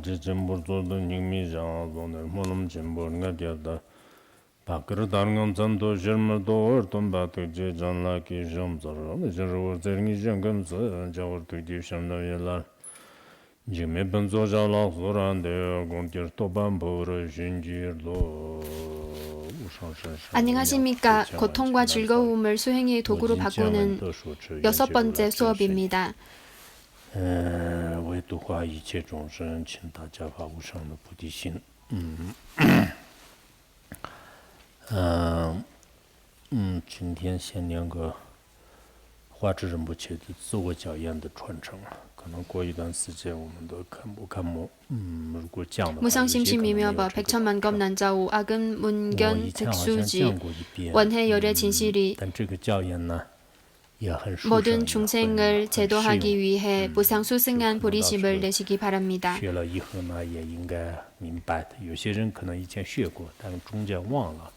장지 전부도 님미장 오늘 모놈 전부가 되다 밖으로 다른 건 전도 젊어도 어떤 바도 제장라기 점저로 저러 저기 정금서 저거 되게 심나열라 지금 번조자라 소란데 공격 또반보를 신지로 안녕하십니까. 고통과 즐거움을 수행의 도구로 바꾸는 6번째 수업입니다. 为度化一切众生，请大家发无上的菩提心。今天先念个华智仁波切的自我教验的传承，可能过一段时间我们都看模，如果讲的话， 무상심심이며 백천만검 난자우 악은 문견 득수지 원해 열의 진실이 但这个教验呢， 모든 중생을 제도하기 위해 무상수승한 보리심을 내시기 바랍니다. 学了以后呢，也应该明白的。有些人可能以前学过，但中间忘了。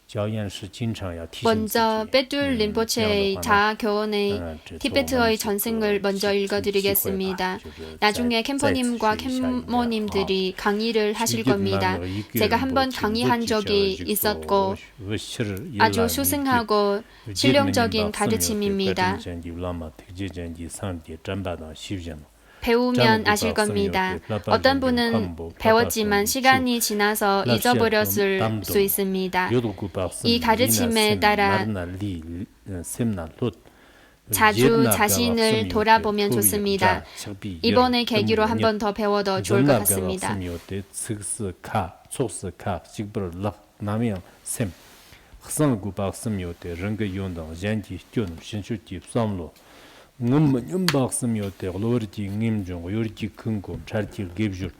教验是经常要提醒自己。 먼저 빼둘 린포체의 자아교원의 티베트어의 전승을 먼저 읽어드리겠습니다. 나중에 캠퍼님과 캠모님들이 강의를 하실 겁니다. 제가 한번 강의한 적이 있었고 아주 수승하고 실용적인 가르침입니다. 배우면 아실 겁니다. 어떤 분은 배웠지만 시간이 지나서 잊어버렸을 수 있습니다. 이 가르침에 따라 자주 자신을 돌아보면 좋습니다. 이번에 계기로 한 번 더 배워도 좋을 것 같습니다. 박스미오테 로르지 님중 요르지 큰고 잘til gebjur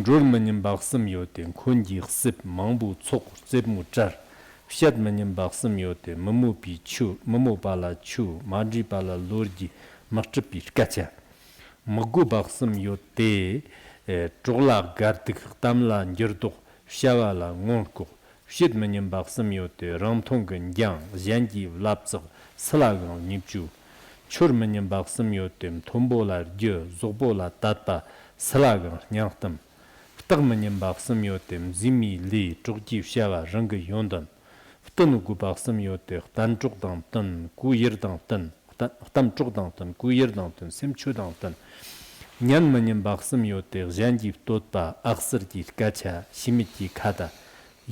jormanim 박스미오테 콘지 습 망부 촉 습무 잘 샷마님 박스미오테 머무비 추 머모발라 추 마지발라 로르지 막츠피 까차 먹고 박스미오테 쪼라 가르트 땀라 njir도 샤발라 ngonko 샷마님 박스미오테 람통근 양 잔지 랍서 슬라강 닙주 추르면님 박스미오템 톰보라 겨 조보라 따따 슬라강 냥뜸 프딱면님 박스미오템 지미리 쪽지샤와 랑거 용던 프뜨누구 박스미오테 단쪽당 뜬 구이르당 뜬 땀쪽당 뜬 구이르당 뜬 셈추당 뜬 냔면님 박스미오테 잔지 돛바 악스르지 까차 시미티 카다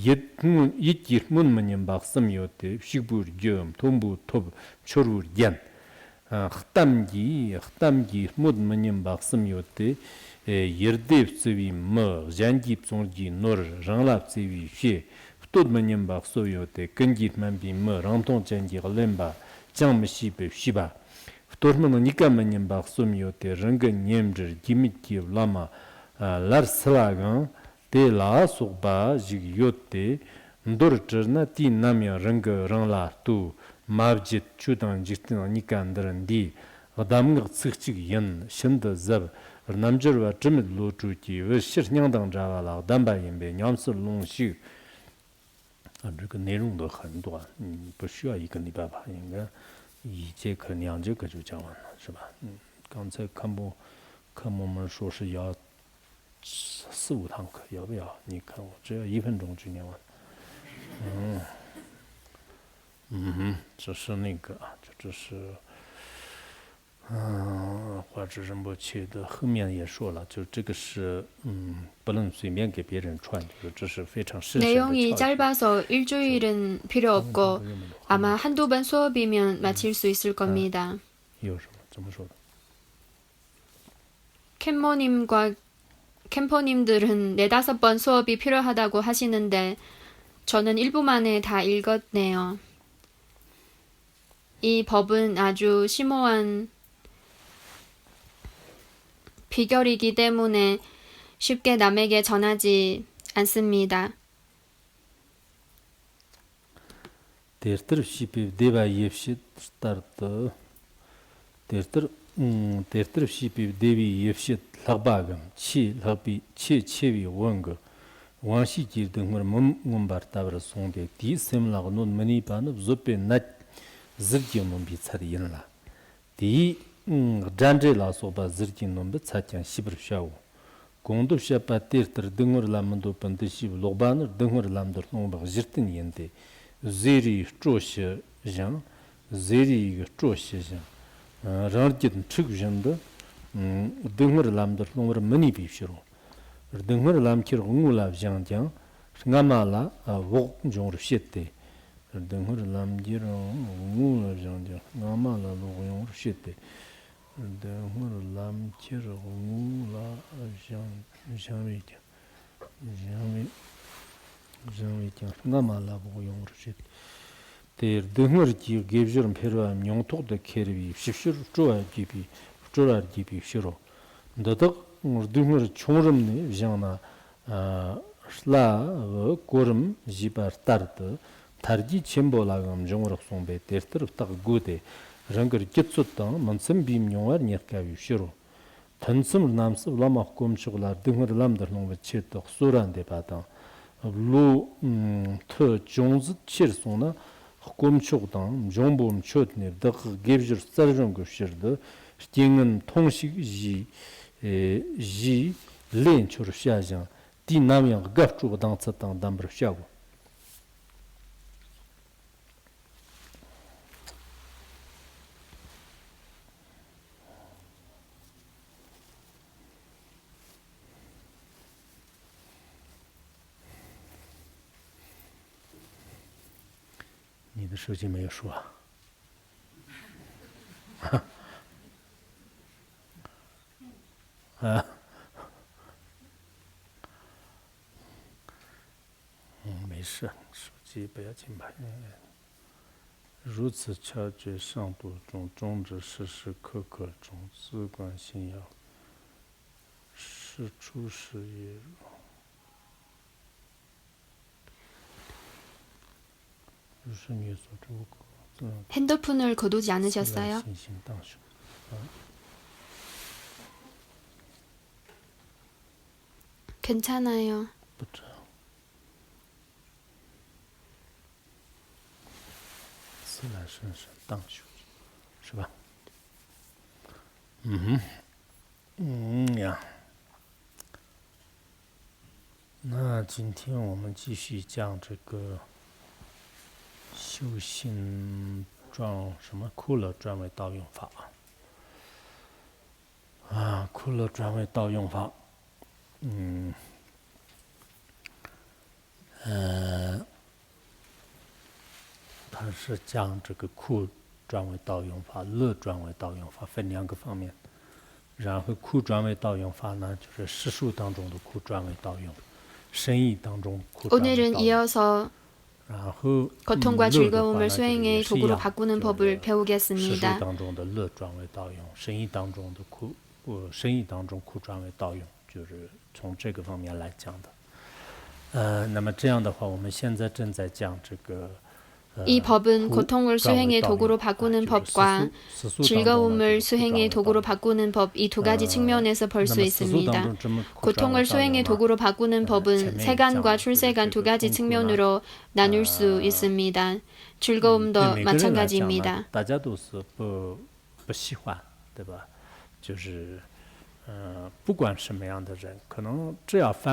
이tir 문문님 박스미오테 식부르 겸 돈부 톱 초르 얀 흑담기 문문님 박스미오테 예르뎁스비 머 잔집 송지 노르 랑랍스비 쉐 톱문님 박소요테 근짓만비 머 랑통 잔지 글렘바 장미시베 시바 톱문은 니까문님 박소미오테 랑근 냠저 기미티 라마 라르슬라간 te la sokpa jig yotte ndor chna ti namya rang rang la tu mabjit chudan jiktin nikandran di adam ng tsig yin shind zab namjir wa chmid lo chu ti we shir nyang dang ja wa la dan ba yin be nyam su long xi 这个内容都很多，不需要一个礼拜吧，应该一节课2节课就讲完了，是吧？刚才科目们说是要 4、5堂课要不要？你看我只要1分钟就念完。这是那个，这是华智仁波切的后面也说了，就这个是不能随便给别人传，就是这是非常神圣的。 내용이 짧아서 일주일은 필요 없고 아마 한두 번 수업이면 마칠 수 있을 겁니다. 有什么？怎么说的？ 캠모님과 캠퍼님들은 4-5번 수업이 필요하다고 하시는데 저는 1부 만에 다 읽었네요. 이 법은 아주 심오한 비결이기 때문에 쉽게 남에게 전하지 않습니다. 데르터 시피 데바 예프시 스타트 데르터 시피 데비 예프시 락바감 치 락비 치위 원거 원시지 등을 몸바르타브라 송데 디셈라고 논 머니바는 조페 나 zirgyo mumbi tsari yinla. Di 잔제라 소바 지르진 놈베 차찬 시브르샤오 공도 샤파 테르터 등어 람도 판데시 로바너 등어 람더 농바 지르tin 옌데 제리 쪼시 장 제리 쪼시 장 랑짓 측전도 등어 람더 농바 머니 비시로 등어 람키르 응울라 장장 ngamal라 옥 종으로 시ete 등어 람지로 응울라 장장 ngamal라 옥 시ete 등어 람키르 응울라 장장이죠 장장이죠 ngamal라 옥 용으로 시ete 대 등어지 gebjurm 페르와 뇽톡도 케르비 십시르 쪼아 기비 쪼라 기비 시로 너덕 등어 총름네 장나 슬라 고름 지바 따르트 타르지 쳔볼라감 종으로 송베 데르트르 딱 고데 랑거 kitsutan mansam bim nyongar nyerkavi shiro tansam namsa ulama hukumchilar dingar lamdar nongba chetok suran de patan lu to jonz chir sona hukumchugdan jonbom chotne dak gebjir sarjong goshirdi stingin tongshig ji len chur shajan di namyang gafchu dang tsatang dambar shago 你的手机没有说啊？没事，手机不要紧吧。如此察觉上度中，终止时时刻刻中，自观信要，是出是也。 핸드폰을 거두지 않으셨어요? 괜찮아요. 自然顺顺当修，是吧？呀。那今天我们继续讲这个。 修行转什么苦乐转为道用法啊？苦乐转为道用法，他是将这个苦转为道用法，乐转为道用法，分两个方面。然后苦转为道用法呢，就是世俗当中的苦转为道用，生意当中苦转为道用。 오늘은 이어서 고통과 즐거움을 수행의 도구로 바꾸는 법을 배우겠습니다. 이 법은 고통을 수행의 도구로 바꾸는 법과 즐거움을 수행의 도구로 바꾸는 법 이 두 가지 측면에서 볼 수 있습니다. 고통을 수행의 도구로 바꾸는 법은 세간과 출세간 두 가지 측면으로 나눌 수 있습니다. 즐거움도 마찬가지입니다.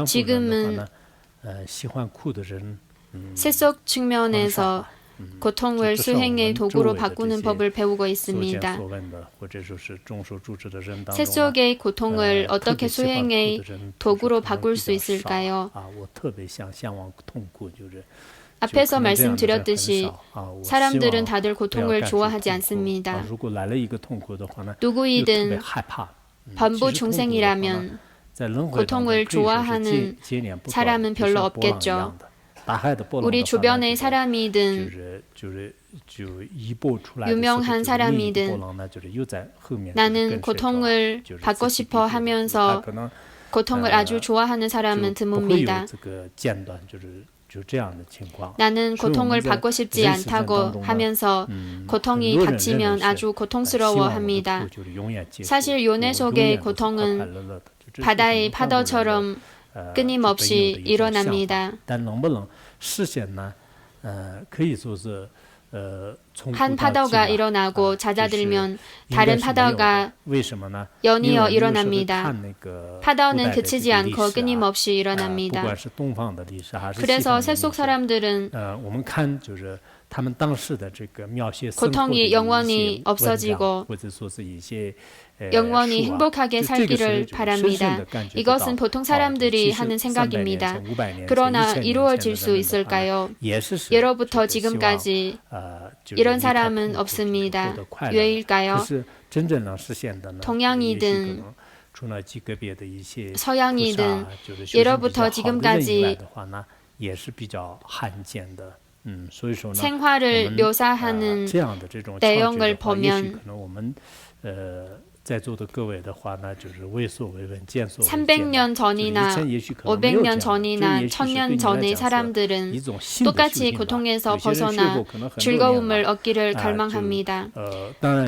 지금은 세속 측면에서 고통을 수행의 도구로 바꾸는 법을 배우고 있습니다. 세속의 고통을 어떻게 수행의 도구로 바꿀 수 있을까요? 앞에서 말씀드렸듯이 사람들은 다들 고통을 좋아하지 않습니다. 누구이든 범부 중생이라면 고통을 좋아하는 사람은 별로 없겠죠. 우리 주변의 사람이든 유명한 사람이든 나는 고통을 받고 싶어 하면서 고통을 아주 좋아하는 사람은 드뭅니다. 나는 고통을 받고 싶지 않다고 하면서 고통이 닥치면 아주 고통스러워합니다. 사실 요네 속의 고통은 바다의 파도처럼 끊임없이 일어납니다. 한 파도가 일어나고 잦아들면 다른 파도가 연이어 일어납니다. 파도는 그치지 않고 끊임없이 일어납니다. 그래서 셋속 사람들은 고통이 영원히 없어지고 영원히 행복하게 살기를 바랍니다. 이것은 보통 사람들이 하는 생각입니다. 그러나 이루어질 수 있을까요? 예로부터 지금까지 이런 사람은 없습니다. 왜일까요? 동양이든 서양이든 예로부터 지금까지 생활을 묘사하는 내용을 보면 300년 전이나 500년 전이나 1000년 전의 사람들은 똑같이 고통에서 벗어나 즐거움을 얻기를 갈망합니다.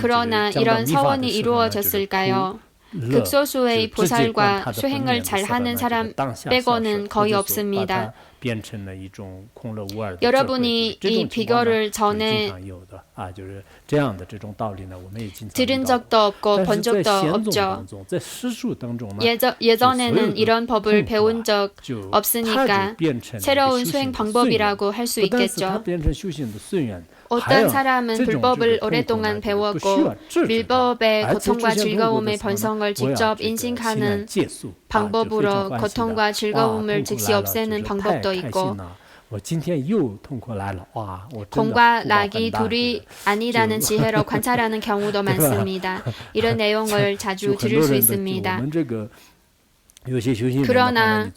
그러나 이런 사원이 이루어졌을까요? 극소수의 보살과 수행을 잘하는 사람 빼고는 거의 없습니다. 여러분이 이 비교를 전에 들은 적도 없고 본 적도 없죠. 예전에는 이런 법을 배운 적 없으니까 새로운 수행 방법이라고 할 수 있겠죠. 어떤 사람은 불법을 오랫동안 배웠고 밀법의 고통과 즐거움의 본성을 직접 인식하는 방법으로 고통과 즐거움을 즉시 없애는 방법도 있고 공과 낙이 둘이 아니라는 지혜로 관찰하는 경우도 많습니다. 이런 내용을 자주 들을 수 있습니다. 그러나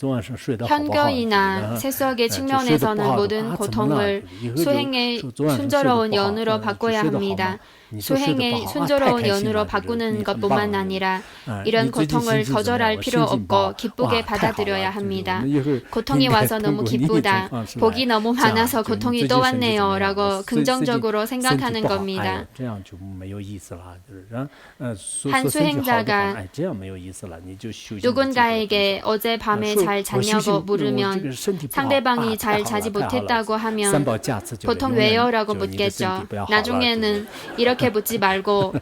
현교이나 세속의 측면에서는 모든 고통을 수행의 순조로운 연으로 바꿔야 합니다. 수행의 순조로운 연으로 바꾸는 것뿐만 아니라 이런 고통을 거절할 필요 없고 기쁘게 받아들여야 합니다. 고통이 와서 너무 기쁘다. 복이 너무 많아서 고통이 또 왔네요. 라고 긍정적으로 생각하는 겁니다. 한 수행자가 누군가에게 어젯밤에 잘 잤냐고 물으면 상대방이 잘 자지 못했다고 하면 보통 왜요? 라고 묻겠죠. 나중에는 이렇게 묻지 말고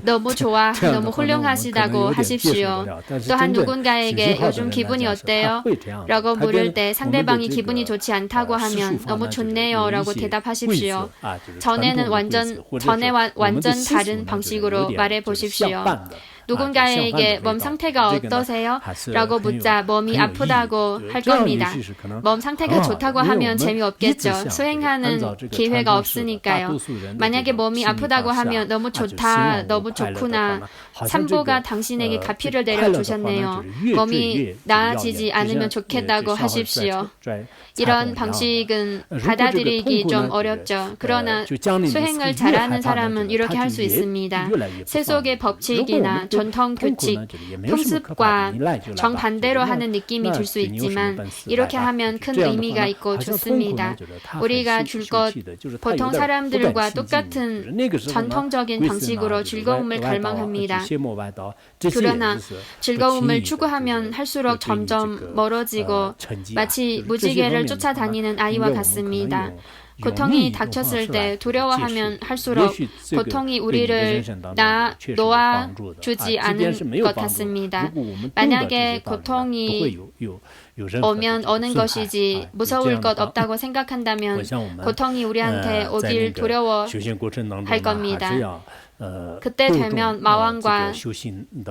너무 좋아, 너무 훌륭하시다고 하십시오. 또한 누군가에게 요즘 기분이 어때요? 라고 물을 때 상대방이 기분이 좋지 않다고 하면 너무 좋네요 라고 대답하십시오. 전에는 완전 다른 방식으로 말해 보십시오. 누군가에게 몸 상태가 어떠세요? 라고 묻자 몸이 아프다고 할 겁니다. 몸 상태가 좋다고 하면 재미없겠죠. 수행하는 기회가 없으니까요. 만약에 몸이 아프다고 하면 너무 좋다, 너무 좋구나. 삼보가 당신에게 가피를 내려주셨네요. 몸이 나아지지 않으면 좋겠다고 하십시오. 이런 방식은 받아들이기 좀 어렵죠. 그러나 수행을 잘하는 사람은 이렇게 할 수 있습니다. 세속의 법칙이나 전통 규칙, 풍습과 정반대로 하는 느낌이 들 수 있지만 이렇게 하면 큰 의미가 있고 좋습니다. 우리가 줄 것 보통 사람들과 똑같은 전통적인 방식으로 즐거움을 갈망합니다. 그러나 즐거움을 추구하면 할수록 점점 멀어지고 마치 무지개를 쫓아다니는 아이와 같습니다. 고통이 닥쳤을 때 두려워하면 할수록 고통이 우리를 놓아주지 않은 것 같습니다. 만약에 고통이 오면 오는 것이지 무서울 것 없다고 생각한다면 고통이 우리한테 오길 두려워할 겁니다. 그때 되면 마왕과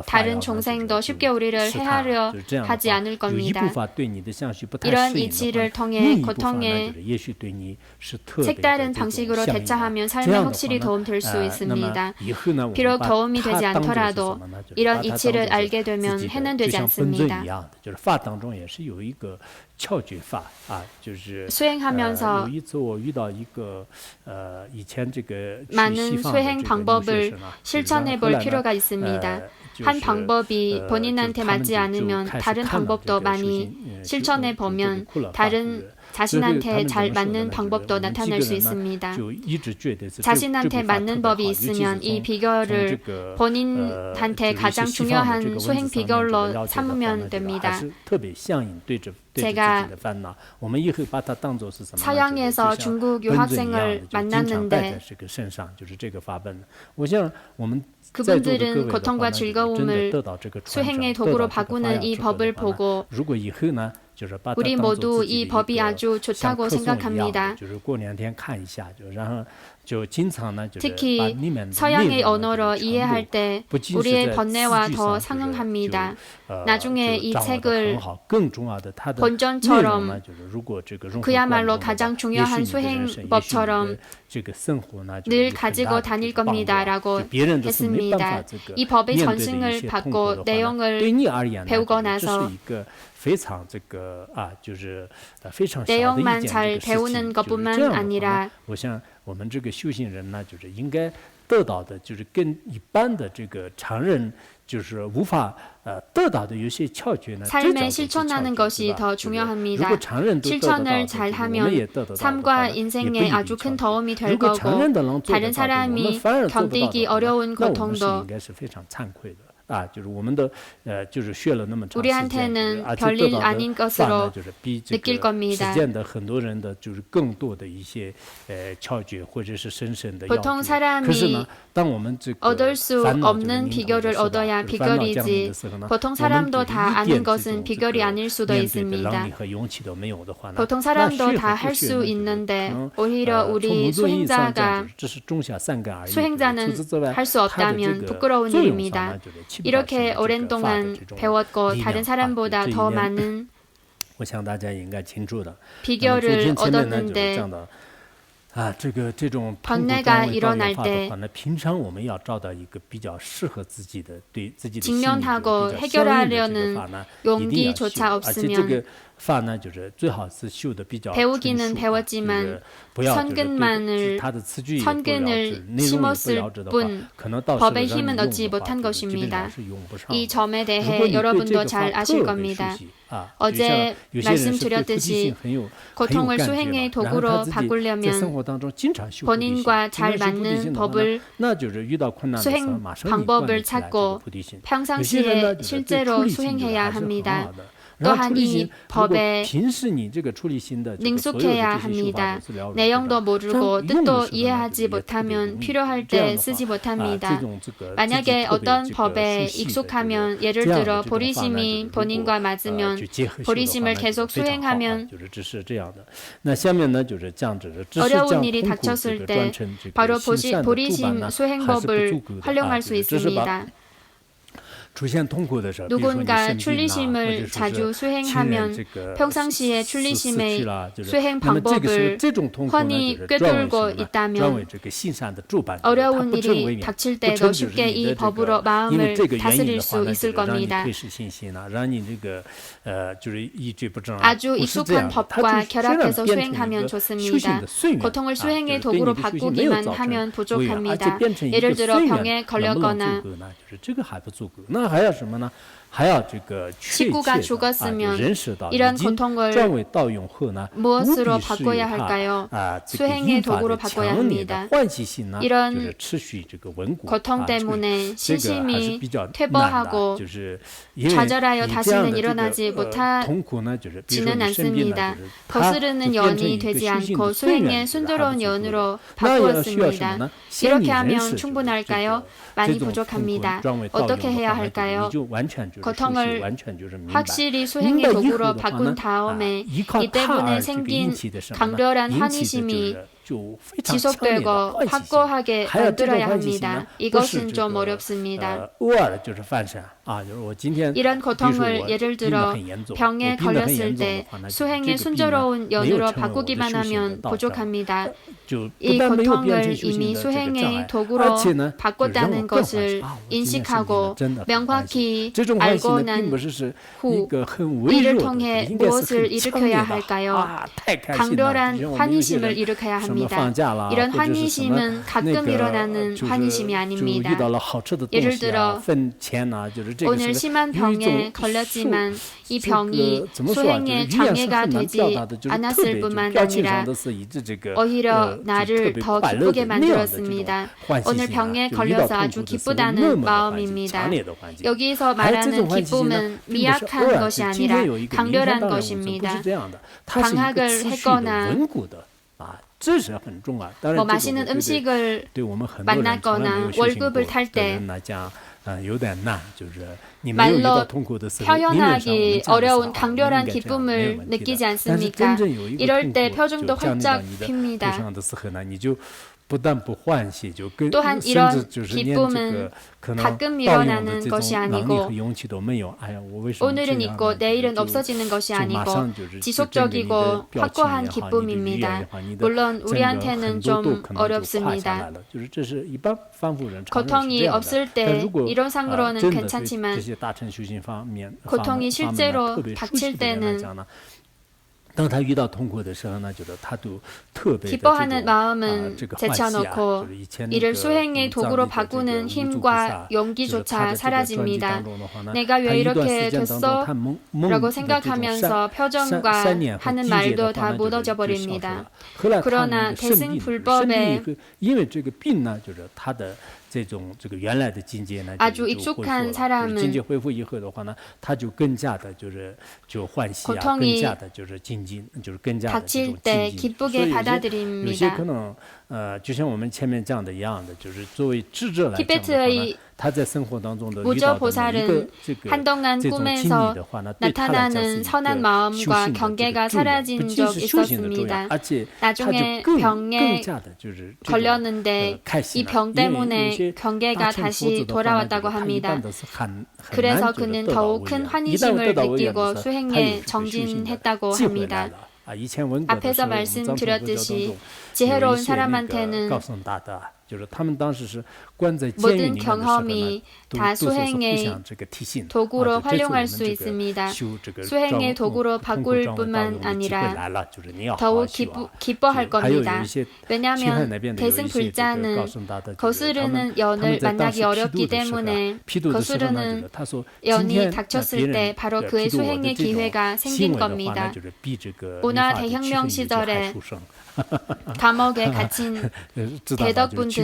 다른 종생도 쉽게 우리를 해하려 하지 않을 겁니다. 이런 이치를 통해 고통에 색다른 방식으로 대처하면 삶에 확실히 도움될 수 있습니다. 비록 도움이 되지 않더라도 이런 이치를 알게 되면 해는 되지 않습니다. 수행하면서 많은 수행 방법을 실천해 볼 필요가 있습니다. 한 방법이 본인한테 맞지 않으면 다른 방법도 많이 실천해 보면 다른 자신한테 잘 맞는 방법도 나타날 수 있습니다. 자신한테 맞는 법이 있으면 이 비결을 본인한테 가장 중요한 수행 비결로 삼으면 됩니다. 제가 서양에서 중국 유학생을 만났는데 그분들은 고통과 즐거움을 수행의 도구로 바꾸는 이 법을 보고 우리 모두 이 법이 아주 좋다고 생각합니다. 특히 서양의 언어로 이해할 때 우리의 번뇌와 더 상응합니다. 나중에 이 책을 본전처럼 그야말로 가장 중요한 수행법처럼 늘 가지고 다닐 겁니다라고 했습니다. 이 법의 전승을 받고 내용을 배우고 나서 내용만 잘 배우는 것뿐만 아니라 我们这个修行人呢，就是应该得到的，就是跟一般的这个常人就是无法得到的有些窍诀呢。 삶에 실천하는 것이 더 중요합니다. 실천을 잘하면 삶과 인생에 아주 큰 도움이 될 거고 다른 사람이 견디기 어려운 고통도 우리한테는 별일 아닌 것으로 느낄 겁니다. 보통 사람이 얻을 수 없는 비결을 얻어야 비결이지 보통 사람도 다 아는 것은 비결이 아닐 수도 있습니다. 보통 사람도 다 할 수 있는데 오히려 우리 수행자는 할 수 없다면 부끄러운 일입니다. 이렇게 오랜 동안 배웠고 다른 사람보다 더 많은 비결을 얻었는데 번뇌가 일어날 때 직면하고 해결하려는 용기조차 없으면 배우기는 배웠지만 선근을 심었을 뿐 법의 힘은 얻지 못한 것입니다. 이 점에 대해 여러분도 잘 아실 겁니다. 어제 말씀드렸듯이 고통을 수행의 도구로 바꾸려면 본인과 잘 맞는 법을 수행 방법을 찾고 평상시에 실제로 수행해야 합니다. 또한 이 법에 능숙해야 합니다. 내용도 모르고 뜻도 이해하지 못하면 필요할 때 쓰지 못합니다. 만약에 어떤 법에 익숙하면 예를 들어 보리심이 본인과 맞으면 보리심을 계속 수행하면 어려운 일이 닥쳤을 때 바로 보리심 수행법을 활용할 수 있습니다. 누군가 출리심을 자주 수행하면 평상시에 출리심의 수행 방법을 훤히 꿰뚫고 있다면 어려운 일이 닥칠 때도 쉽게 이 법으로 마음을 다스릴 수 있을 겁니다. 아주 익숙한 법과 결합해서 수행하면 좋습니다. 고통을 수행의 도구로 바꾸기만 하면 부족합니다. 예를 들어 병에 걸렸거나 식구가 죽었으면 이런 고통을 무엇으로 바꿔야 할까요? 수행의 도구로 바꿔야 합니다. 이런 고통 때문에 신심이 퇴보하고 좌절하여 다시는 일어나지 못하지는 않습니다. 거스르는 연이 되지 않고 수행의 순조로운 연으로 바꾸었습니다. 이렇게 하면 충분할까요? 많이 부족합니다. 어떻게 해야 할까요? 고통을 확실히 수행의 도구로 바꾼 다음에 이 때문에 생긴 강렬한 환희심이 지속되고 확고하게 만들어야 합니다. 이것은 좀 어렵습니다. 이런 고통을 예를 들어 병에 걸렸을 때 수행의 순조로운 연으로 바꾸기만 하면 부족합니다. 이 고통을 이미 수행의 도구로 바꿨다는 것을 인식하고 명확히 알고 난 후 이를 통해 무엇을 일으켜야 할까요? 강렬한 환희심을 일으켜야 합니다. 아닙니다. 이런 환희심은 가끔 일어나는 환희심이 아닙니다. 예를 들어 오늘 심한 병에 걸렸지만 이 병이 수행에 장애가 되지 않았을 뿐만 아니라 오히려 나를 더 기쁘게 만들었습니다. 오늘 병에 걸려서 아주 기쁘다는 마음입니다. 여기서 말하는 기쁨은 미약한 것이 아니라 강렬한 것입니다. 방학을 했거나 뭐 맛있는 음식을 만났거나 월급을 탈 때 말로 표현하기 어려운 강렬한 기쁨을 느끼지 않습니까? 이럴 때 표정도 활짝 핍니다. 또한 이런 기쁨은 가끔 일어나는 것이 아니고 오늘은 있고 내일은 없어지는 것이 아니고 지속적이고 확고한 기쁨입니다. 물론 우리한테는 좀 어렵습니다. 고통이 없을 때 이론상으로는 괜찮지만 고통이 실제로 닥칠 때는 기뻐하는 마음은 제쳐놓고 이를 수행의 도구로 바꾸는 힘과 용기조차 사라집니다. 내가 왜 이렇게 됐어? 라고 생각하면서 표정과 하는 말도 다 무너져 버립니다. 그러나 대승불법에 아주 익숙한 사람은 고통이 닥칠 때 기쁘게 받아들입니다. 티베트의 무저보살은 한동안 꿈에서 나타나는 선한 마음과 경계가 사라진 적 있었습니다. 나중에 병에 걸렸는데 이 병 때문에 경계가 다시 돌아왔다고 합니다. 그래서 그는 더욱 큰 환희심을 느끼고 수행에 정진했다고 합니다. 앞에서 말씀드렸듯이 지혜로운 사람한테는 모든 경험이 다 수행의 도구로 활용할 수 있습니다. 수행의 도구로 바꿀 뿐만 아니라 더욱 기뻐할 겁니다. 왜냐하면 대승불자는 거스르는 연을 만나기 어렵기 때문에 거스르는 연이 닥쳤을 때 바로 그의 수행의 기회가 생긴 겁니다. 문화 대혁명 시절에 감옥에 갇힌 대덕분들은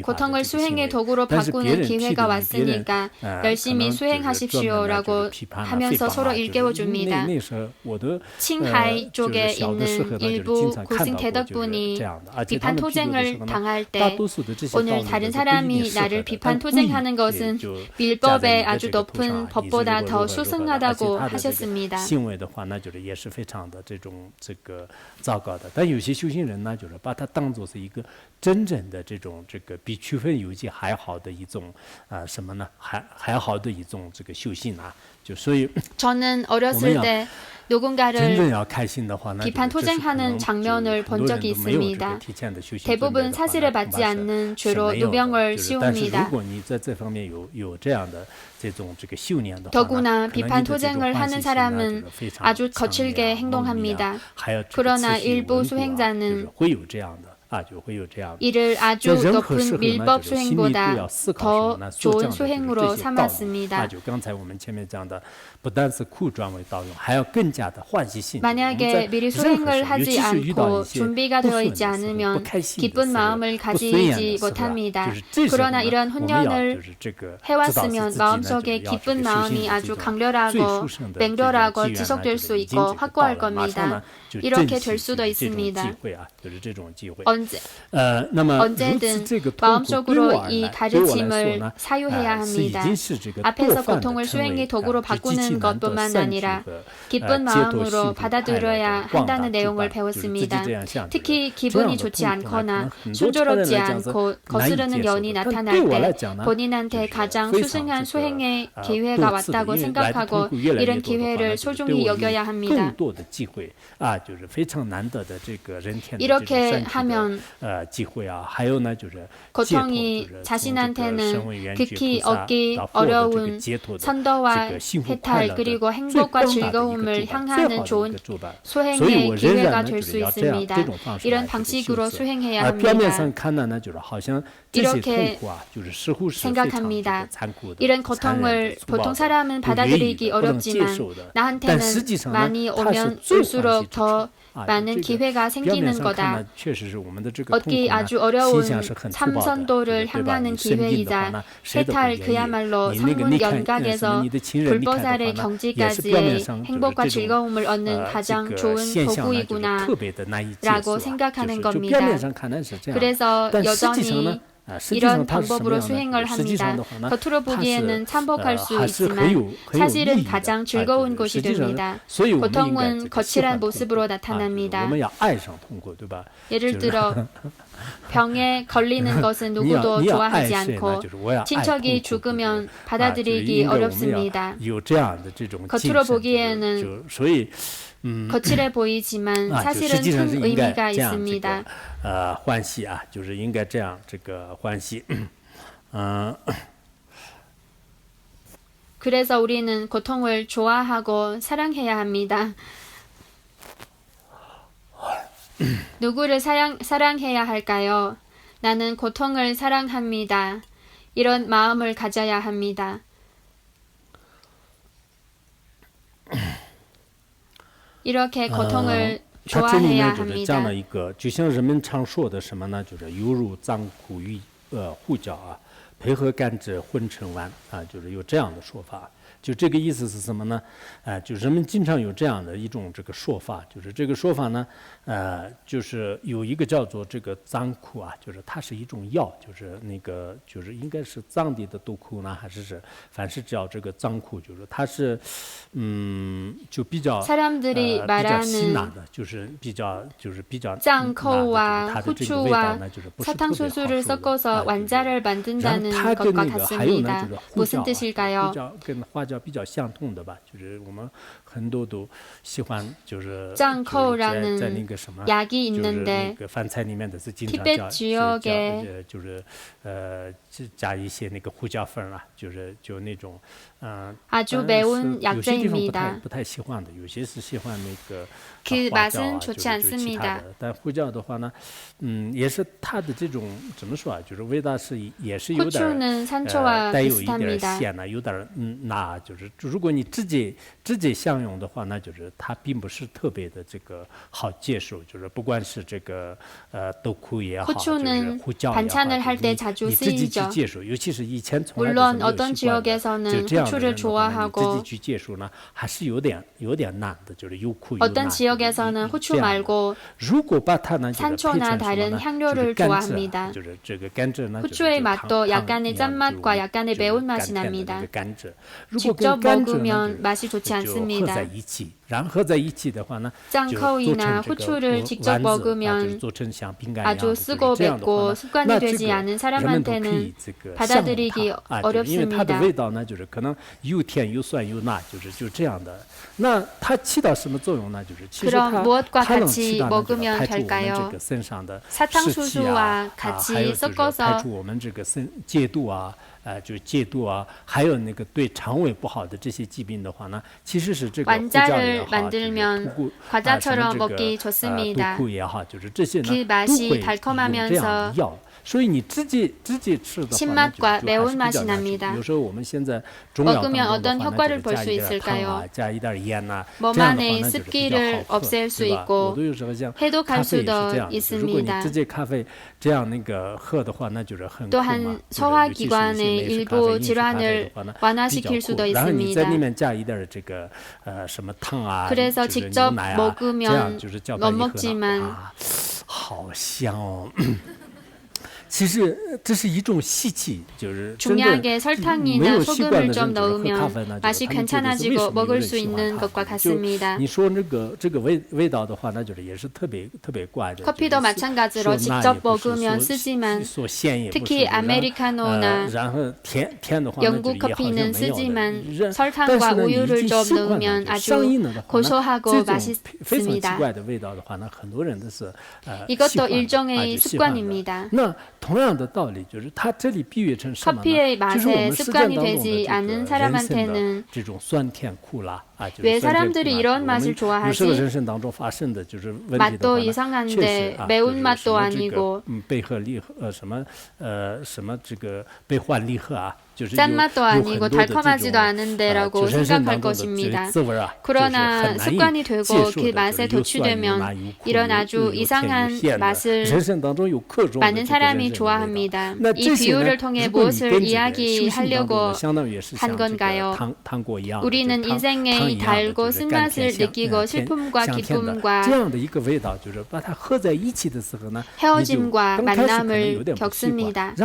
고통을 수행의 도구로 바꾸는 기회가 왔으니까 열심히 수행하십시오라고 하면서 서로 일깨워줍니다. 칭하이 쪽에 있는 일부 고승 대덕분이 비판 토쟁을 당할 때 오늘 다른 사람이 나를 비판 토쟁하는 것은 밀법의 아주 높은 법보다 더 수승하다고 하셨습니다. 有些修行人呢，就是把它当作是一个真正的这种比区分游记还好的一种什么呢？还好的一种这个修行啊，就所以 저는 어렸을 때 누군가를 비판 토쟁하는 장면을 본 적이 있습니다. 대부분 사실에 맞지 않는 죄로 누명을 씌웁니다. 더구나 비판 토쟁을 하는 사람은 아주 거칠게 행동합니다. 그러나 일부 수행자는 이를 아주 높은 밀법 수행보다 더 좋은 수행으로 삼았습니다. 만약에 미리 수행을 하지 않고 준비가 되어 있지 않으면 기쁜 마음을 가지지 못합니다. 그러나 이런 훈련을 해왔으면 마음속에 기쁜 마음이 아주 강렬하고 맹렬하고 지속될 수 있고 확고할 겁니다. 이렇게 될 수도 있습니다. 언제든 마음속으로 이 가르침을 사유해야 합니다. 앞에서 고통을 수행의 도구로 바꾸는 것뿐만 아니라 기쁜 마음으로 받아들여야 한다는 내용을 배웠습니다. 특히 기분이 좋지 않거나 순조롭지 않고 거스르는 연이 나타날 때 본인한테 가장 수승한 수행의 기회가 왔다고 생각하고 이런 기회를 소중히 여겨야 합니다. 이렇게 하면 고통이 자신한테는 극히 얻기 어려운 선도와 해탈 그리고 행복과 즐거움을 향하는 좋은 수행의 기회가 될 수 있습니다. 이런 방식으로 수행해야 합니다. 이렇게 생각합니다. 이런 고통을 보통 사람은 받아들이기 어렵지만 나한테는 많이 오면 올수록 더 많은 기회가 생기는 거다. 얻기 아주 어려운 참선도를 향하는 기회이자 해탈 그야말로 성문 연각에서 불보살의 경지까지의 행복과 즐거움을 얻는 가장 좋은 도구이구나 라고 생각하는 겁니다. 그래서 여전히 이런 방법으로 수행을 합니다. 겉으로 보기에는 참복할 수 있지만 사실은 가장 즐거운 곳이 됩니다. 고통은 거칠한 모습으로 나타납니다. 예를 들어 병에 걸리는 것은 누구도 좋아하지 않고 친척이 죽으면 받아들이기 어렵습니다. 겉으로 보기에는 거칠해 보이지만 사실은 큰 의미가 있습니다. 欢喜啊，就是应该这样，这个欢喜。 그래서 우리는 고통을 좋아하고 사랑해야 합니다. 누구를 사랑해야 할까요? 나는 고통을 사랑합니다. 이런 마음을 가져야 합니다. 이렇게 고통을 좋아해야 합니다. 讲了一个，就像人们常说的什么呢？就是犹如脏苦与护教啊，配合甘蔗混成丸啊，就是有这样的说法。就这个意思是什么呢？就人们经常有这样的一种这个说法，就是这个说法呢，就是有一个叫做这个藏苦啊，就是它是一种药，就是那个就是应该是藏地的毒苦呢，还是凡是叫这个藏苦，就是它是就比较사람들이 말하는就是比较 짱코와 후추와 사탕수수를 섞어서 완자를 만든다는 것과 같습니다. 무슨 뜻일까요? 跟花椒比较相同的吧，就是我们很多都喜欢，就是在那个什么，就是那个饭菜里面的是经常就是加一些那个胡椒粉啊，就那种아주 매운 약재입니다. 不太喜欢的，有些是喜欢那个 그 맛은 좋지 않습니다. 但胡椒的话呢，也是它的这种怎么说啊，就是味道是也是有点带有一点咸呢，有点辣，就是如果你直接享用的话，那就是它并不是特别的这个好接受，就是不管是这个豆腐也好，就是胡椒也好，你自己去接受，尤其是以前从来都是没有习惯的，就这样的人的话，你自己去接受呢，还是有点难的，就是又苦又辣。 지역에서는 후추 말고 산초나 다른 향료를 좋아합니다. 후추의 맛도 약간의 짠맛과 약간의 매운맛이 납니다. 직접 먹으면 맛이 좋지 않습니다. 짱커이나 후추를 직접 먹으면 아주 쓰고 맵고 습관이 되지 않은 사람한테는 받아들이기 어렵습니다. 그럼 무엇과 같이 먹으면 될까요? 사탕수수와 같이 섞어서 就是戒毒啊，还有那个对肠胃不好的这些疾病的话呢，其实是这个 완자를 만들면 과자처럼 먹기 좋습니다. 그 맛이 달콤하면서 신맛과 매운맛이 납니다. 먹으면 어떤 효과를 볼 수 있을까요? 몸 안에 습기를 없앨 수 있고 해독할 수도 있습니다. 또한 소화기관의 일부 질환을 완화시킬 수도 있습니다. 그래서 직접 먹으면 못 먹지만 其实这是一种稀奇，就是 중약에 설탕이나 소금을 좀 넣으면 맛이 괜찮아지고 먹을 수 있는 것과 같습니다. 커피도 마찬가지로 직접 먹으면 쓰지만 특히 아메리카노나 영국 커피는 쓰지만 설탕과 우유를 좀 넣으면 아주 고소하고 맛있습니다. 이것도 일종의 습관입니다. 커피의 맛에 습관이 되지 않은 사람한테는 왜 사람들이 이런 맛을 좋아하지? 맛도 이상한데 매운맛도 아니고 짠맛도 아니고 달콤하지도 않은데라고 생각할 것입니다. 그러나 습관이 되고 그 맛에 도취되면 이런 아주 이상한 맛을 많은 사람이 좋아합니다. 이 비유를 통해 무엇을 이야기하려고 한 건가요? 우리는 인생의 달고 쓴맛을 느끼고 슬픔과 기쁨과 헤어짐과 만남을 겪습니다.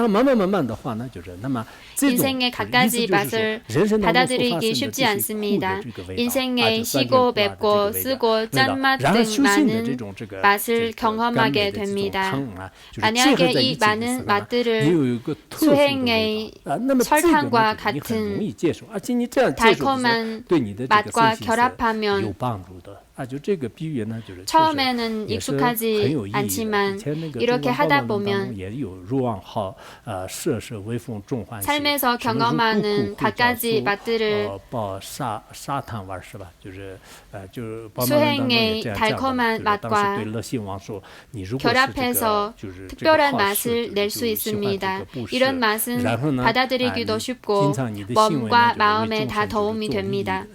인생의 갖가지 맛을 받아들이기 쉽지 않습니다. 인생에 시고 맵고 쓰고 짠맛 등 많은 맛을 경험하게 됩니다. 만약에 이 많은 맛들을 수행의 설탕과 같은 달콤한 맛과 결합하면 처음에는 익숙하지 않지만 이렇게 하다 보면 삶에서 경험하는 갖가지 맛들을 수행의 달콤한 맛과 결합해서 특별한 맛을 낼 수 있습니다. 이런 맛은 받아들이기도 쉽고 몸과 마음에 다 도움이 됩니다.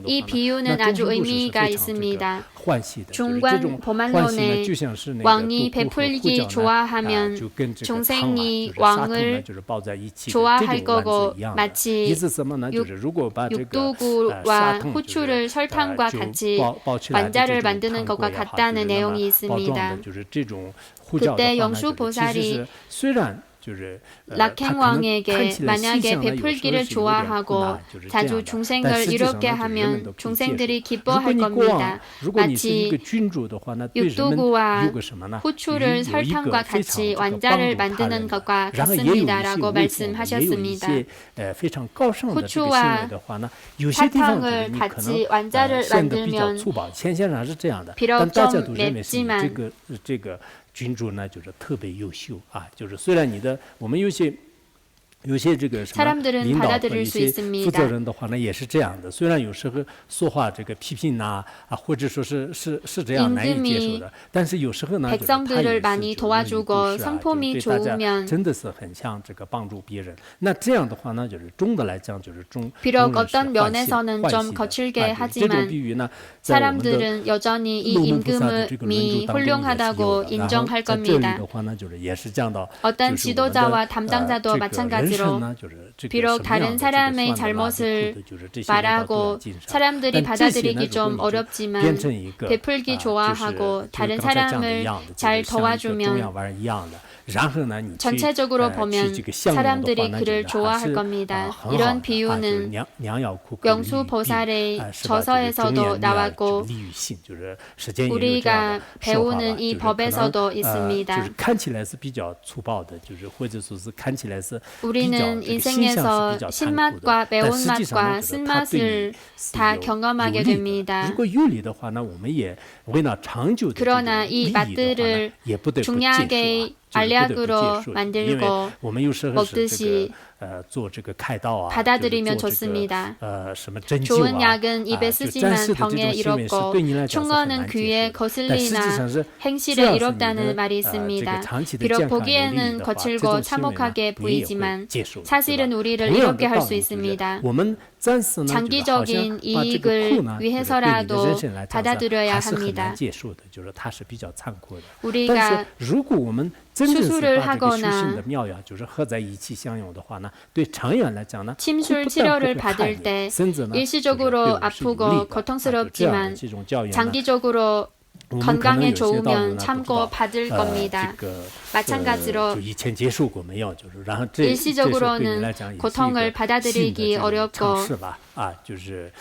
이 비유는 아주 의미가 있습니다. 중관 보말론에 왕이 베풀기 좋아하면 중생이 왕을 좋아할 거고 마치 육두구와 후추를 설탕과 같이 완자를 만드는 것과 같다는 내용이 있습니다. 그때 영수보살이 락행왕에게 만약에 베풀기를 좋아하고 자주 중생을 이롭게 하면 중생들이 기뻐할 겁니다. 마치 육두구와 후추를 설탕과 같이 완자를 만드는 것과 같습니다라고 말씀하셨습니다. 후추와 설탕을 같이 완자를 만들면 비록 좀 맵지만 君主呢就是特别优秀啊，就是虽然你的我们有些 사람들은 받아들일 수 있습니다. 负责人的话呢也是这样的，虽然有时候说话这个批评呐或者说是这样难以接受的，但是有时候呢 백성들을 많이 도와주고 성품이 좋으면 真的是很像这个帮助别人。那这样的话呢就是中的来讲就是中 비록 어떤 면에서는 좀 거칠게 하지만 사람들은 여전히 이 임금이 훌륭하다고 인정할 겁니다. 어떤 지도자와 담당자도 마찬가지로 비록 다른 사람의 잘못을 말하고 사람들이 받아들이기 좀 어렵지만 베풀기 좋아하고 다른 사람을 잘 도와주면 전체적으로 보면 사람들이 그를 좋아할 겁니다. 이런 비유는 영수보살의 저서에서도 나왔고 우리가 배우는 이 법에서도 있습니다. 우리는 인생에서 신맛과 매운맛과 쓴맛을 다 경험하게 됩니다. 그러나 이 맛들을 중약의 알약으로 만들고 먹듯이 받아들이면 좋습니다. 좋은 약은 입에 쓰지만 병에 이롭고 충언은 귀에 거슬리나 행실에 이롭다는 말이 있습니다. 비록 보기에는 거칠고 참혹하게 보이지만 사실은 우리를 이롭게 할 수 있습니다. 장기적인 이익을 위해서라도 받아들여야 합니다. 우리가 수술을 하거나 침술 치료를 받을 때 일시적으로 아프고 고통스럽지만 장기적으로 건강에 좋으면 참고 받을 겁니다. 就 마찬가지로 以前接受过没有，就是然后这 일시적으로는 来讲也是一个 고통을 받아들이기 新的这种 어렵고 尝试吧啊，就是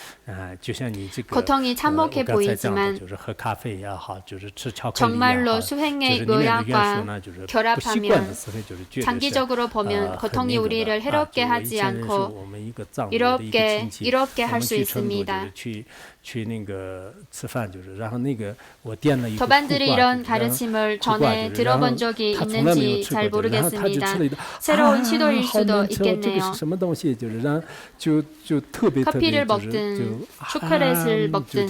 就像你这个 고통이 참혹해 我刚才讲的 보이지만 就是喝咖啡也好，就是吃巧克力 정말로 也好， 수행의 就是里面的元素 묘약과 呢，就是不习 결합하면 惯的时候，就是觉得是 장기적으로 보면 很 고통이 那个的 우리를 해롭게 啊， 하지 就我以前认识 않고 我们一个藏族的一个 이롭게 亲戚， 이롭게 我 할 们 수 去成都就 있습니다. 是去那个吃饭，就是然后那个我点了一个苦瓜， 도반들이 이런 가르침을 전에 들어본 적이 있는지 잘 모르겠습니다. 새로운 시도일 수도 있겠네요. 커피를 먹든 초콜릿을 먹든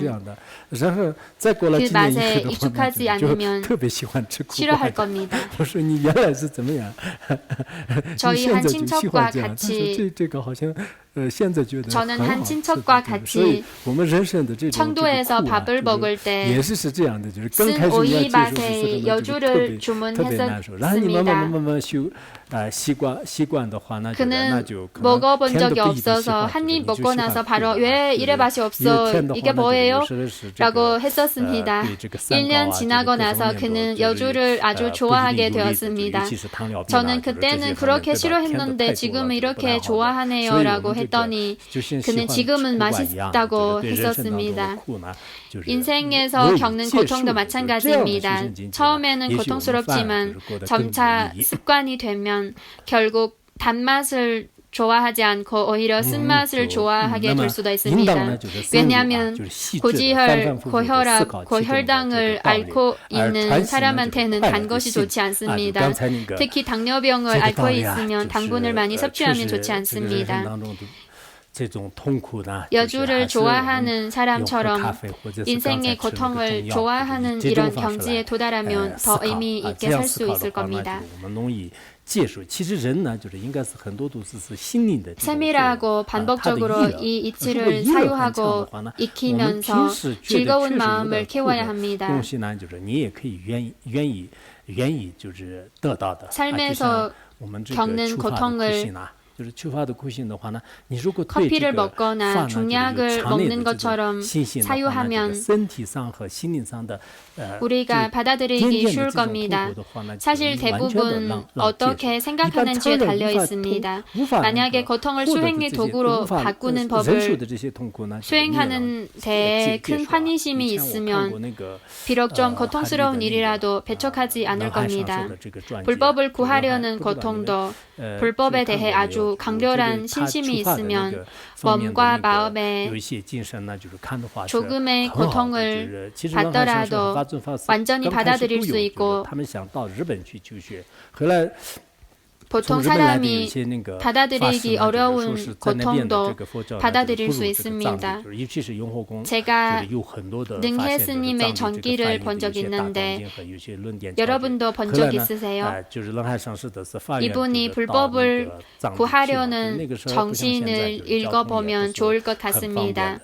그 맛에 익숙하지 않으면 싫어할 겁니다. 저희 한 친척과 같이 저는 한 친척과 같이 청도에서 밥을 먹을 때 쓴 오이 맛의 여주를 주문했었습니다. 그는 먹어본 적이 없어서 한 입 먹고 나서 바로 왜 이래 맛이 없어? 이게 뭐예요? 라고 했었습니다. 1년 지나고 나서 그는 여주를 아주 좋아하게 되었습니다. 저는 그때는 그렇게 싫어했는데 지금은 이렇게 좋아하네요 라고 했더니 그는 지금은 맛있다고 했었습니다. 인생에서 겪는 고통도 마찬가지입니다. 처음에는 고통스럽지만 점차 습관이 되면 결국 단맛을 좋아하지 않고 오히려 쓴맛을 좋아하게 될 수도 있습니다. 왜냐하면 고지혈, 고혈압, 고혈당을 앓고 있는 사람한테는 단 것이 좋지 않습니다. 특히 당뇨병을 앓고 있으면 당분을 많이 섭취하면 좋지 않습니다. 여주를 좋아하는 사람처럼 인생의 고통을 좋아하는 이런 경지에 도달하면 더 의미 있게 살 수 있을 겁니다. 세밀하고 반복적으로 이 이치를 사유하고 익히면서 즐거운 마음을 키워야 합니다. 삶에서 겪는 고통을 커피를 먹거나 중약을 먹는 것처럼 사유하면 우리가 받아들이기 쉬울 겁니다. 사실 대부분 어떻게 생각하는지에 달려 있습니다. 만약에 고통을 수행의 도구로 바꾸는 법을 수행하는 데에 큰 환희심이 있으면 비록 좀 고통스러운 일이라도 배척하지 않을 겁니다. 불법을 구하려는 고통도 불법에 대해 아주 강렬한 신심이 있으면 몸과 마음에 조금의 고통을 받더라도 완전히 받아들일 수 있고 보통 사람이 받아들이기 어려운 고통도 받아들일 수 있습니다. 제가 능해 스님의 전기를 본 적 있는데 여러분도 본 적 있으세요? 이분이 불법을 구하려는 정신을 읽어보면 좋을 것 같습니다.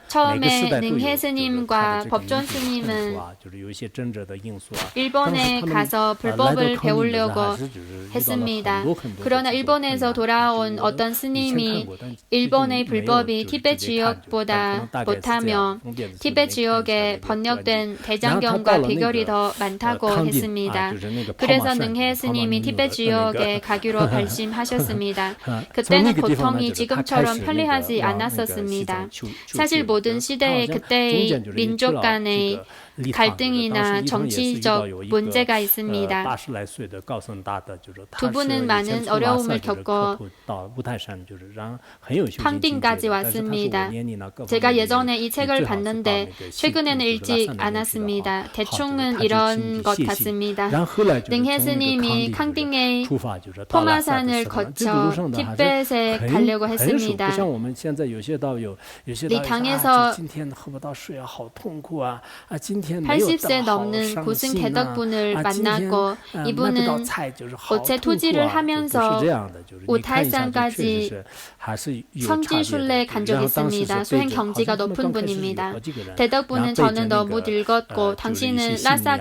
처음에 능해 스님과 법존 스님은 일본에 가서 불법을 배우려고 했습니다. 그러나 일본에서 돌아온 어떤 스님이 일본의 불법이 티베트 지역보다 못하며 티베트 지역에 번역된 대장경과 비결이 더 많다고 했습니다. 그래서 능해 스님이 티베트 지역에 가기로 결심하셨습니다. 그때는 고통이 지금처럼 편리하지 않았었습니다. 사실 모든 시대에 그때의 민족 간의 갈등이나 정치적 문제가 있습니다. 두 분은 많은 어려움을 겪고 팡딩까지 왔습니다. 제가 예전에 이 책을 봤는데 최근에는 읽지 않았습니다. 대충은 이런 것 같습니다. 능해 스님이 캉딩의 포마산을 거쳐 티벳에 가려고 했습니다. 이 당에서 80세 넘는 고승 대덕분을 만났고 이분은 오체 투지 편지를 하면서 오탈산까지 성지순례 간 적이 있습니다. 수행 경지가 높은 분입니다. 대덕분은 저는 너무 늙었고 당신은 라사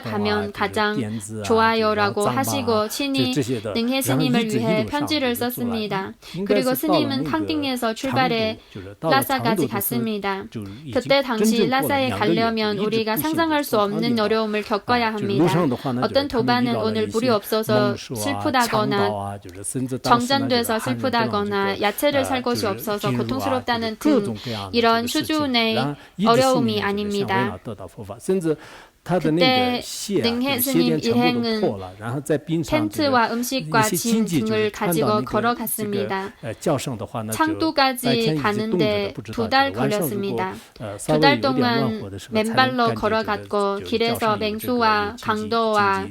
가면 가장 좋아요라고 하시고 친히 능해 스님을 위해 편지를 썼습니다. 그리고 스님은 캉팅에서 출발해 라사까지 갔습니다. 그때 당시 라사에 가려면 우리가 상상할 수 없는 어려움을 겪어야 합니다. 어떤 도반은 오늘 물이 없어서 슬프다거나 정전돼서 슬프다거나 야채를 살 곳이 없어서 고통스럽다는 등 이런 수준의 어려움이 아닙니다. 그때 능해 스님 일행은 텐트와 음식과 짐 등을 가지고 걸어갔습니다. 창도까지 가는데 2달 걸렸습니다. 2달 동안 맨발로 걸어갔고 길에서 맹수와 강도와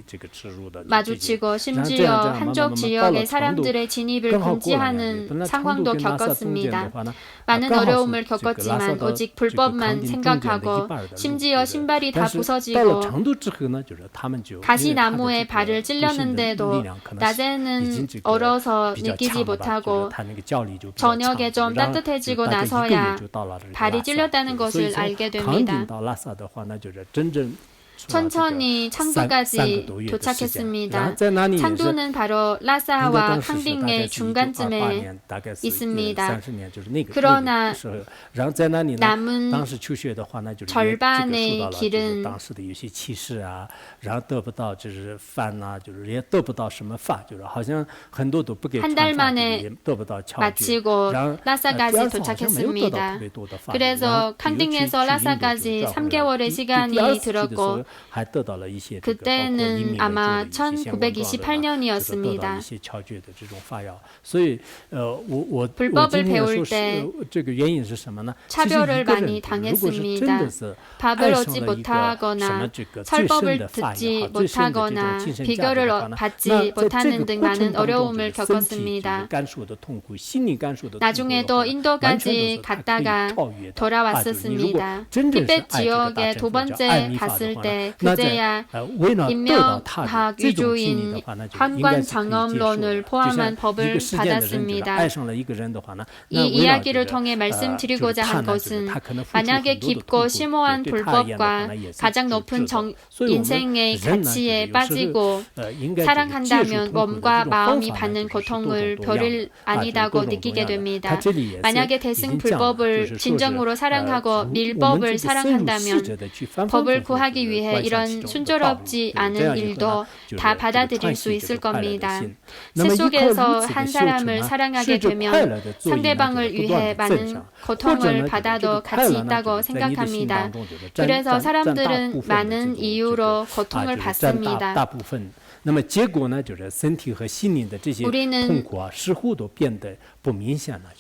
마주치고 심지어 한쪽 지역의 사람들의 진입을 금지하는 상황도 겪었습니다. 많은 어려움을 겪었지만 오직 불법만 생각하고 심지어 신발이 다 부서지고 가시나무에 발을 찔렸는데도 낮에는 얼어서 느끼지 못하고 저녁에 좀 따뜻해지고 나서야 발이 찔렸다는 것을 알게 됩니다. 천천히 창도까지 도착했습니다. 창도는 바로 라사와 캉팅의 중간쯤에 있습니다. 그러나 남은 절반의 길은 한 달 만에 마치고 라사까지 도착했습니다. 그래서 캉팅에서 라사까지 3개월의 시간이 들었고 그때는 아마 1928년이었습니다. 불법을 배울 때 차별을 많이 당했습니다. 밥을 얻지 못하거나 설법을 듣지 못하거나 비결을 받지 못하는 등 많은 어려움을 겪었습니다. 나중에도 인도까지 갔다가 돌아왔었습니다. 티베트 지역에 2번째 갔을 때 그제야 인명학 위주인 한관 장엄론을 포함한 법을 받았습니다. 이 이야기를 통해 말씀드리고자 한 것은 만약에 깊고 심오한 불법과 가장 높은 인생의 가치에 빠지고 사랑한다면 몸과 마음이 받는 고통을 별일 아니다고 느끼게 됩니다. 만약에 대승 불법을 진정으로 사랑하고 밀법을 사랑한다면 법을 구하기 위해 이런 순조롭지 않은 일도 다 받아들일 수 있을 겁니다. 세속에서 한 사람을 사랑하게 되면 상대방을 위해 많은 고통을 받아도 가치 있다고 생각합니다. 그래서 사람들은 많은 이유로 고통을 받습니다. 우리는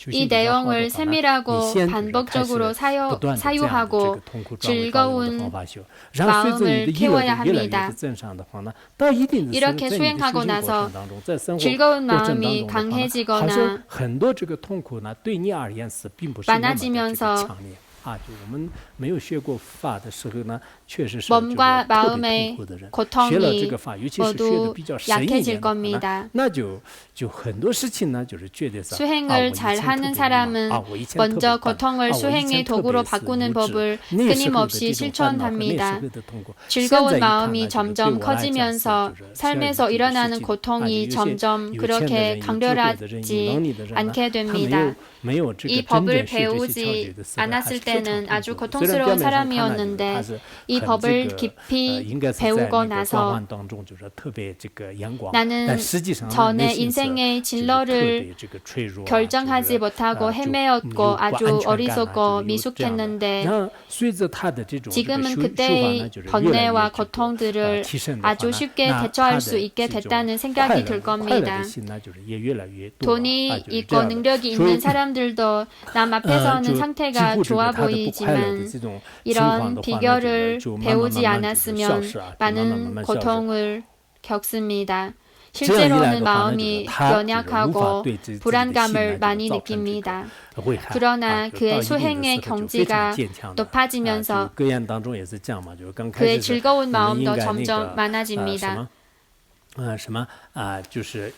이 내용을 세밀하고 반복적으로 사유하고 즐거운 마음을 키워야 합니다. 이렇게 수행하고 나서 즐거운 마음이 강해지거나 많아지면서 몸과 마음의 고통이 모두 약해질 겁니다. 수행을 잘하는 사람은 먼저 고통을 수행의 도구로 바꾸는 법을 끊임없이 실천합니다. 즐거운 마음이 점점 커지면서 삶에서 일어나는 고통이 점점 그렇게 강렬하지 않게 됩니다. 이 법을 배우지 않았을 때는 아주 고통스러운 사람이었는데 이 법을 깊이 배우고 나서 나는 전에 인생의 진로를 결정하지 못하고 헤매었고 아주 어리석고 미숙했는데 지금은 그때의 번뇌와 고통들을 아주 쉽게 대처할 수 있게 됐다는 생각이 들 겁니다. 돈이 있고 능력이 있는 사람들도 남 앞에서는 상태가 좋아 보이지만 이런 비결을 배우지 않았으면 많은 고통을 겪습니다. 실제로는 마음이 연약하고 불안감을 많이 느낍니다. 그러나 그의 수행의 경지가 높아지면서 그의 즐거운 마음도 점점 많아집니다. 什么就是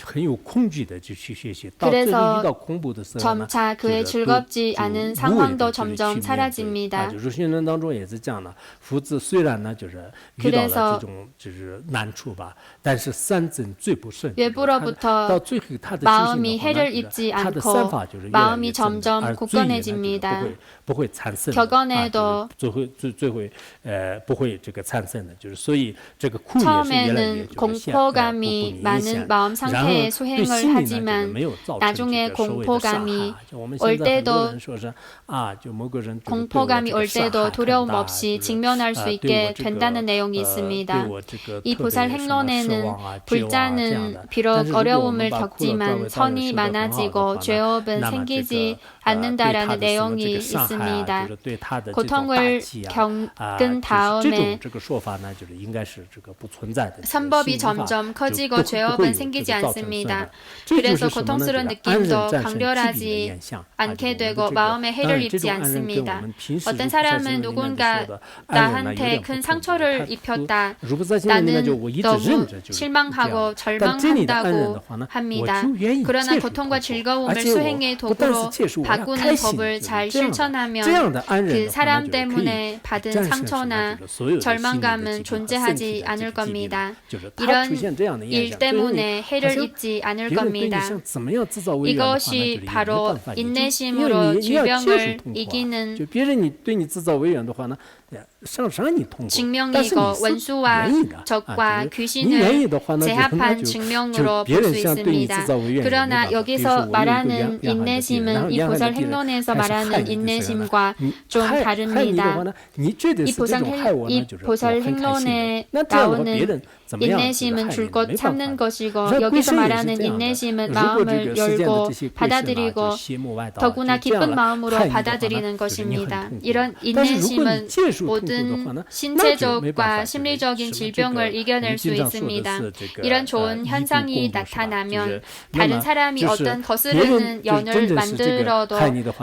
很有恐惧的就去学习，到最后遇到恐怖的时候呢， 점차 그의 즐겁지 않은 상황도 점점 사라집니다. 就是训练当中也是这样的，夫子虽然呢就是遇到了这种就是难处吧，但是三真最不胜。 외부로부터 到最后他的 마음이 해를 입지 他的 않고 三法就是 마음이 점점 굳건해집니다. 不会残剩， 격언에도 最会不会这个残剩的，就是所以这个苦也是越来越 처음에는 공포감이 많은 마음 상태에 수행을 하지만 나중에 공포감이 올 때도 공포감이 올 때도 두려움 없이 직면할 수 있게 된다는 내용이 있습니다. 이 보살 행론에는 불자는 비록 어려움을 겪지만 선이 많아지고 죄업은 생기지 않는다라는 내용이 있습니다. 고통을 겪은 다음에 선법이 점점 커지고 죄업은 생기지 않습니다. 그래서 고통스러운 느낌도 강렬하지 않게 되고 마음에 해를 입지 않습니다. 어떤 사람은 누군가 나한테 큰 상처를 입혔다. 나는 너무 실망하고 절망한다고 합니다. 그러나 고통과 즐거움을 수행의 도구로 바꾸는 법을 잘 실천하면 그 사람 때문에 받은 상처나 절망감은 존재하지 않을 겁니다. 이런 일 때문에 해를 입지 않을 겁니다. 이것이 바로 인내심으로 질병을 이기는 증명이고 원수와 적과 귀신을 제압한 증명으로 볼 수 있습니다. 그러나 여기서 말하는 인내심은 이 보살 행론에서 말하는 인내심과 좀 다릅니다. 이 보살 행론에 나오는 인내심은 줄곧 참는 것이고 여기서 말하는 인내심은 마음을 열고 받아들이고 더구나 기쁜 마음으로 받아들이는 것입니다. 이런 인내심은 모든 신체적과 심리적인 질병을 이겨낼 수 있습니다. 이런 좋은 현상이 나타나면 다른 사람이 어떤 거스르는 연을 만들어도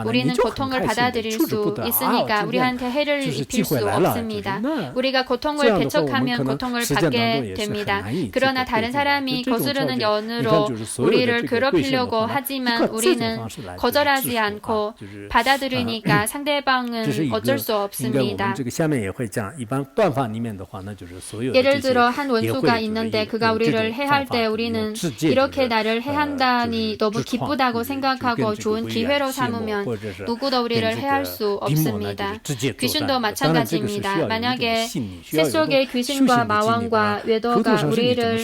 우리는 고통을 받아들일 수 있으니까 우리한테 해를 입힐 수 없습니다. 우리가 고통을 배척하면 고통을 받게 됩니다. 그러나 다른 사람이 거스르는 연으로 우리를 괴롭히려고 하지만 우리는 거절하지 않고 받아들이니까 상대방은 어쩔 수 없습니다. 예를 들어 한 원수가 있는데 그가 우리를 해할 때 우리는 이렇게 나를 해한다니 너무 기쁘다고 생각하고 좋은 기회로 삼으면 누구도 우리를 해할 수 없습니다. 귀신도 마찬가지입니다. 만약에 새 속의 귀신과 마왕과 외도가 우리를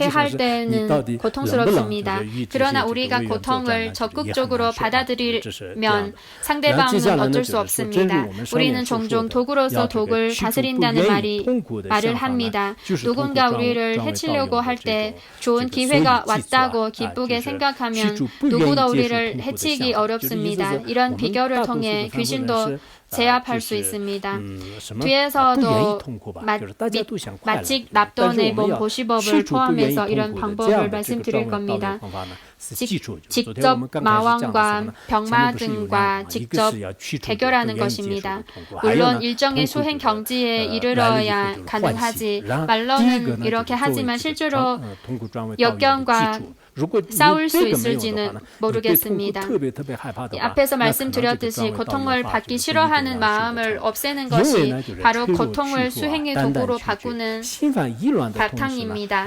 해할 때는 고통스럽습니다. 그러나 우리가 고통을 적극적으로 받아들이면 상대방은 어쩔 수 없습니다. 우리는 종종 도구로서 독을 다스린다는 말을 합니다. 누군가 우리를 해치려고 할 때 좋은 기회가 왔다고 기쁘게 생각하면 누구도 우리를 해치기 어렵습니다. 이런 비결을 통해 귀신도 제압할 수 있습니다. 뒤에서도 마치 납돈의 몸 보시법을 포함해서 이런 방법을 말씀드릴 겁니다. 직접 마왕과 병마 등과 직접 대결하는 것입니다. 물론 일정의 수행 경지에 이르러야 가능하지 말로는 이렇게 하지만 실제로 역경과 싸울 수 있을지는 모르겠습니다. 앞에서 말씀드렸듯이 고통을 받기 싫어하는 마음을 없애는 것이 바로 고통을 수행의 도구로 바꾸는 바탕입니다.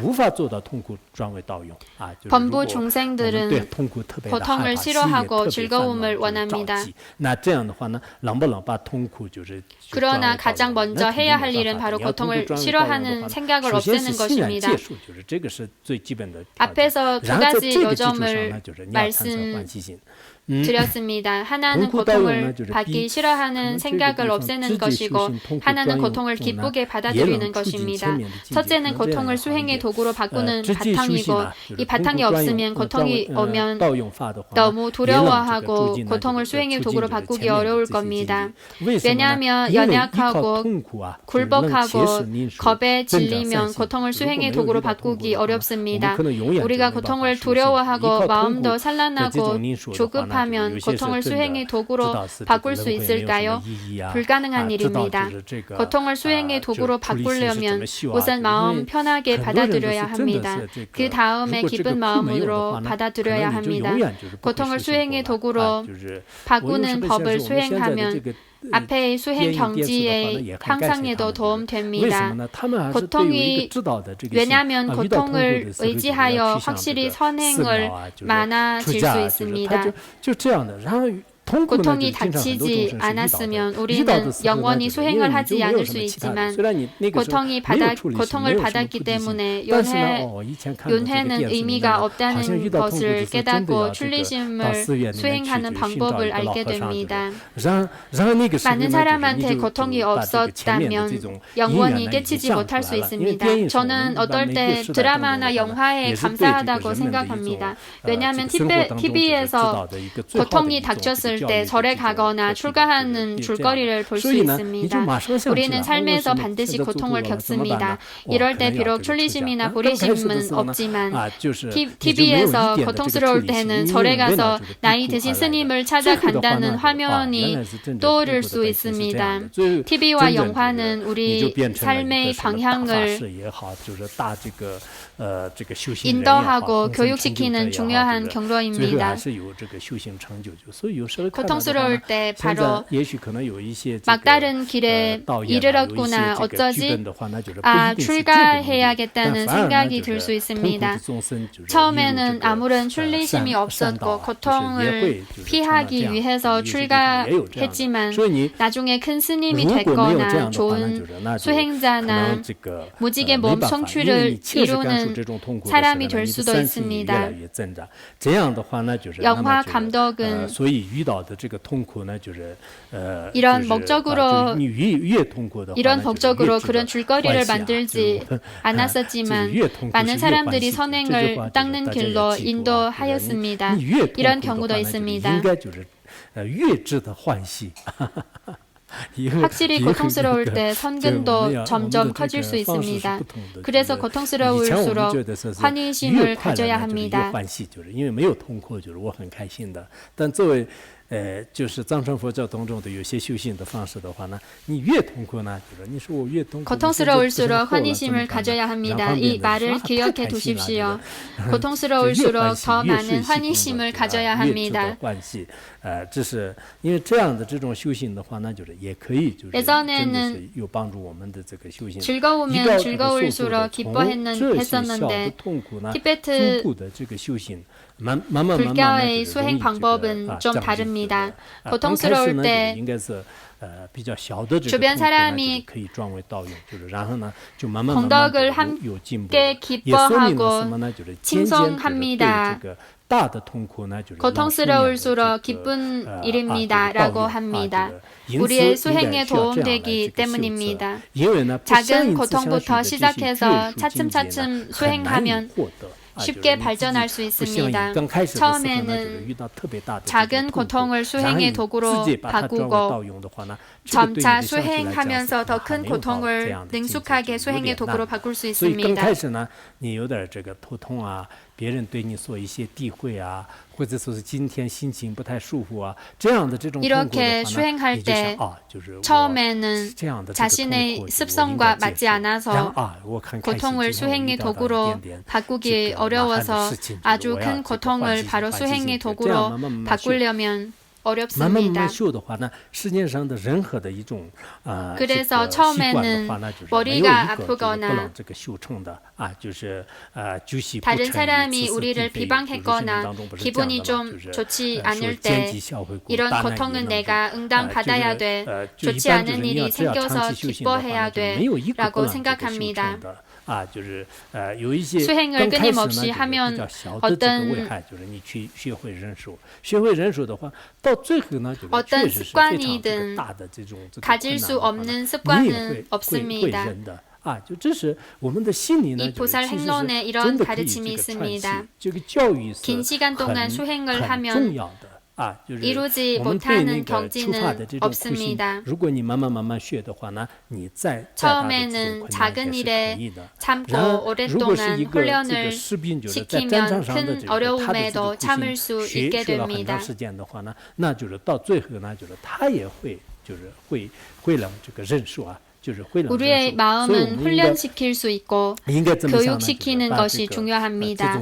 범부 중생들은 고통을 싫어하고 즐거움을 원합니다. 그러나 가장 먼저 해야 할 일은 바로 고통을 싫어하는 생각을 없애는 것입니다. 앞에서 두 가지 요점을 말씀드렸습니다. 하나는 고통을 받기 싫어하는 생각을 없애는 것이고 하나는 고통을 기쁘게 받아들이는 것입니다. 첫째는 고통을 수행의 도구로 바꾸는 바탕이고 이 바탕이 없으면 고통이 오면 너무 두려워하고 고통을 수행의 도구로 바꾸기 어려울 겁니다. 왜냐하면 연약하고 굴복하고 겁에 질리면 고통을 수행의 도구로 바꾸기 어렵습니다. 우리가 고통을 두려워하고 마음도 산란하고 조급한 급하면 고통을 수행의 도구로 바꿀 수 있을까요? 불가능한 일입니다. 고통을 수행의 도구로 바꾸려면 우선 마음 편하게 받아들여야 합니다. 그 다음에 기쁜 마음으로 받아들여야 합니다. 고통을 수행의 도구로 바꾸는 법을 수행하면 앞의 수행 경지의 향상에도 도움됩니다. 왜냐하면 고통을 의지하여 확실히 선행을 많아질 수 있습니다. 고통이 닥치지 않았으면 우리는 영원히 수행을 하지 않을 수 있지만 고통을 받았기 때문에 윤회는 의미가 없다는 것을 깨닫고 출리심을 수행하는 방법을 알게 됩니다. 많은 사람한테 고통이 없었다면 영원히 깨치지 못할 수 있습니다. 저는 어떨 때 드라마나 영화에 감사하다고 생각합니다. 왜냐하면 TV에서 고통이 닥쳤을 때 절에 가거나 출가하는 줄거리를 볼 수 있습니다. 우리는 삶에서 반드시 고통을 겪습니다. 이럴 때 비록 출리심이나 보리심은 없지만 TV에서 고통스러울 때는 절에 가서 나이 드신 스님을 찾아간다는 화면이 떠오를 수 있습니다. TV와 영화는 우리 삶의 방향을 인도하고 교육시키는 중요한 경로입니다. 고통스러울 때 바로 막다른 길에 이르렀구나 어쩌지? 출가해야겠다는 생각이 들 수 있습니다. 처음에는 아무런 출리심이 없었고 고통을 피하기 위해서 출가했지만 나중에 큰 스님이 됐거나 좋은 수행자나 무지개 몸 성취를 이루는 사람이 될 수도 있습니다. 영화 감독은 이런 목적으로 그런 줄거리를 만들지 않았었지만 많은 사람들이 선행을 닦는 길로 인도하였습니다. 이런 경우도 있습니다. 확실히 고통스러울 때 선근도 점점 커질 수 있습니다. 그래서 고통스러울수록 환희심을 가져야 합니다. 就是藏传佛教当中的有些修行的方式的话呢，你越痛苦呢，就是你说我越痛苦， 고통스러울수록 환희심을 가져야 합니다. 이 말을 기억해 두십시오. 고통스러울수록 더 많은 환희심을 가져야 합니다. 这是因为这样的这种修行的话呢，就是也可以就是真的是有帮助我们的这个修行。 즐거우면 즐거울수록 기뻐했었는데 티베트 불교의 수행 방법은 좀 다릅니다. 고통스러울 때 주변 사람이 공덕을 함께 기뻐하고 칭송합니다. 고통스러울수록 기쁜 일입니다. 라고 합니다. 우리의 수행에 도움되기 때문입니다. 작은 고통부터 시작해서 차츰차츰 수행하면 쉽게 발전할 수 있습니다. 처음에는 작은 고통을 수행의 도구로 바꾸고 점차 수행하면서 더 큰 고통을 능숙하게 수행의 도구로 바꿀 수 있습니다. 别人对你做一些诋毁啊，或者说是今天心情不太舒服啊，这样的这种痛苦的话呢， 이렇게 수행할 때 처음에는 자신의 습성과 맞지 않아서 고통을 수행의 도구로 바꾸기 어려워서 아주 큰 고통을 바로 수행의 도구로 바꾸려면 어렵습니다. 그래서 처음에는 머리가 아프거나 다른 사람이 우리를 비방했거나 기분이 좀 좋지 않을 때 이런 고통은 내가 응당받아야 돼. 좋지 않은 일이 생겨서 기뻐해야 돼. 라고 생각합니다. 수행을 끊임없이 하면 어떤 습관이든 가질 수 없는 습관은 없습니다. 이 보살 행론에 이런 가르침이 있습니다. 긴 시간 동안 수행을 하면 이루지 못하는 경지는 없습니다. 처음에는 작은 일에 참고 오랫동안 훈련을 시키면 큰 어려움에도 참을 수 있게 됩니다. 우리의 마음은 훈련시킬 수 있고 교육시키는 것이 중요합니다.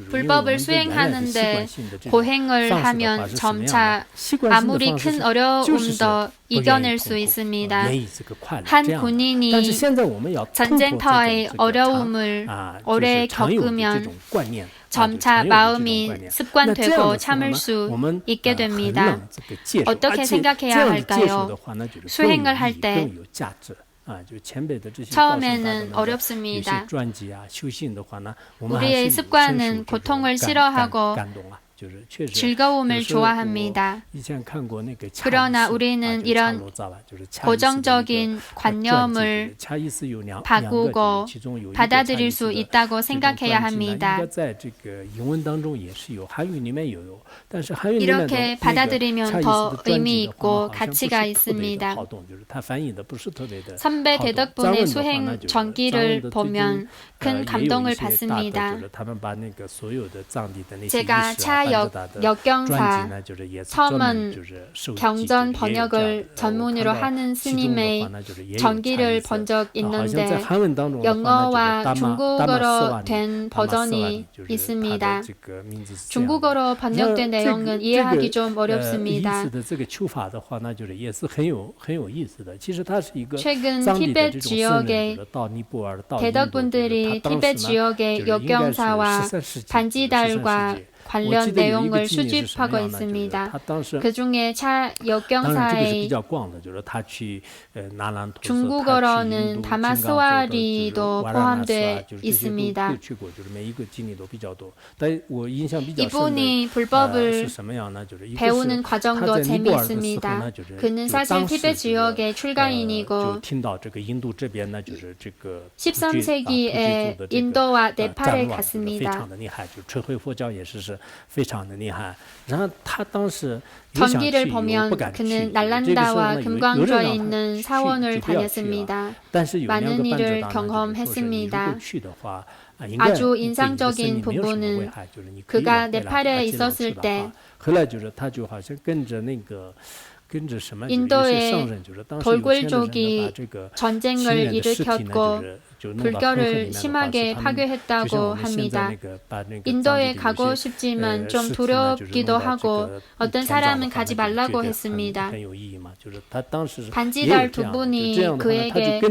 불법을 수행하는데 고행을 하면 점차 아무리 큰 어려움도 이겨낼 수 있습니다. 한 군인이 전쟁터의 어려움을 오래 겪으면 점차 마음이 습관되고 참을 수 있게 됩니다. 어떻게 생각해야 할까요? 수행을 할 때 처음에는 어렵습니다. 우리의 습관은 고통을 싫어하고 즐거움을 좋아합니다. 그러나 우리는 이런 고정적인 관념을 바꾸고 받아들일 수 있다고 생각해야 합니다. 이렇게 받아들이면 더 의미 있고 가치가 있습니다. 선배 대덕분의 수행 전기를 보면 큰 감동을 받습니다. 제가 차 역경사, 처음은 경전 번역을 전문으로 하는 스님의 전기를 본 적 있는데 영어와 중국어로 된 버전이 있습니다. 중국어로 번역된 내용은 이해하기 좀 어렵습니다. 최근 티베트 지역의 대덕분들이 티베트 지역의 역경사와 반지달과 관련 내용을 수집하고 있습니다. 그 중에 차 역경사의 중국어로는 다마스와리도 포함되어 있습니다. 이분이 불법을 배우는 과정도 재미있습니다. 그는 사실 티베트 지역의 출가인이고 13세기에 인도와 네팔에 갔습니다. 전기를 보면 그는 날란다와 금광조에 있는 사원을 다녔습니다. 많은 일을 경험했습니다. 아주 인상적인 부분은 그가 네팔에 있었을 때 인도의 돌굴족이 전쟁을 일으켰고 불교를 심하게 파괴했다고 합니다. 인도에 가고 싶지만 좀 두렵기도 하고 어떤 사람은 가지 말라고 했습니다. 반지달 두 분이 그에게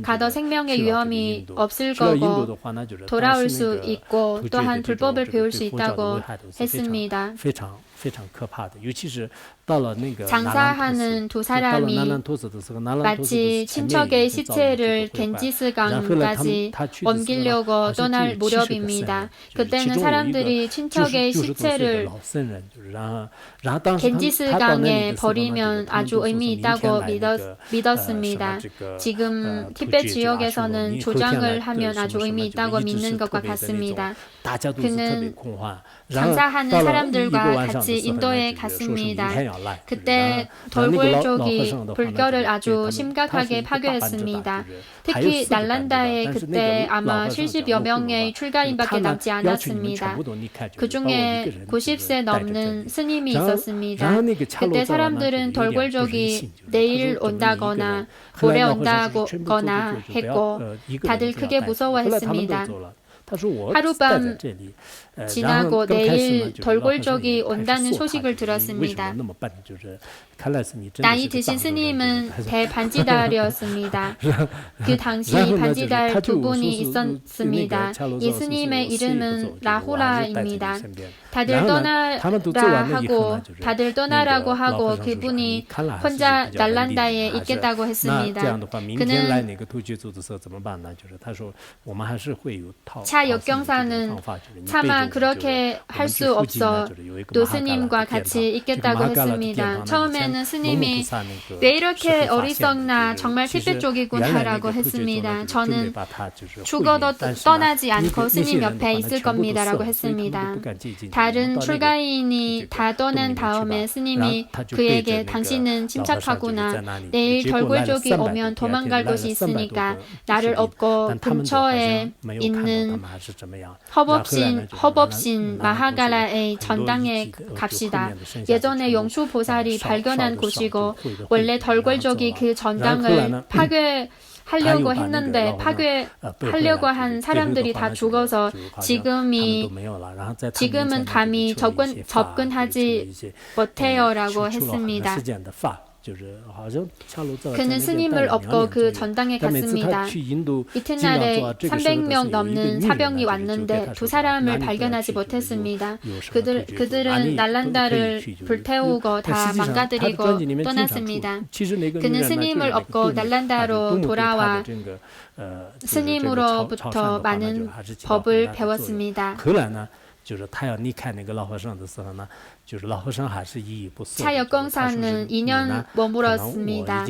가도 생명의 위험이 없을 거고 돌아올 수 있고 또한 불법을 배울 수 있다고 했습니다. 장사하는 두 사람이 마치 친척의 시체를 겐지스강까지 옮기려고 떠날 무렵입니다. 그때는 사람들이 친척의 시체를 겐지스강에 버리면 아주 의미 있다고 믿었습니다. 지금 티베트 지역에서는 조장을 하면 아주 의미 있다고 믿는 것과 같습니다. 그는 장사하는 사람들과 같이 인도에 갔습니다. 그때 돌굴족이 불교를 아주 심각하게 파괴했습니다. 특히 날란다에 그때 아마 70여 명의 출가인밖에 남지 않았습니다. 그 중에 90세 넘는 스님이 있었습니다. 그때 사람들은 돌굴족이 내일 온다거나 모레 온다거나 했고 다들 크게 무서워했습니다. 하룻밤 지나고 내일 돌굴족이 온다는 소식을 들었습니다. 나이 드신 스님은 대반지달이었습니다. 그 당시 반지달 두 분이 있었습니다. 이 스님의 이름은 라후라입니다. 다들 떠나라고 하고 그분이 혼자 날란다에 있겠다고 했습니다. 그는 차 역경사는 차마 그렇게 할 수 없어 또 스님과 같이 있겠다고 했습니다. 처음에는 스님이 왜 이렇게 어리석나 정말 티베트족이구나 라고 했습니다. 저는 죽어도 떠나지 않고 스님 옆에 있을 겁니다 라고 했습니다. 다른 출가인이 다 떠난 다음에 스님이 그에게 당신은 침착하구나. 내일 덜골족이 오면 도망갈 곳이 있으니까 나를 업고 근처에 있는 허법신 마하가라의 전당에 갑시다. 예전에 용수보살이 발견한 곳이고 원래 덜골족이 그 전당을 파괴하려고 했는데 파괴하려고 한 사람들이 다 죽어서 지금은 감히 접근하지 못해요라고 했습니다. 그는 스님을 업고 그 전당에 갔습니다. 이튿날에 300명 넘는 사병이 왔는데 두 사람을 발견하지 못했습니다. 그들은 날란다를 불태우고 다 망가뜨리고 떠났습니다. 그는 스님을 업고 날란다로 돌아와 스님으로부터 많은 법을 배웠습니다. 차 역경사는 2년 머물었습니다.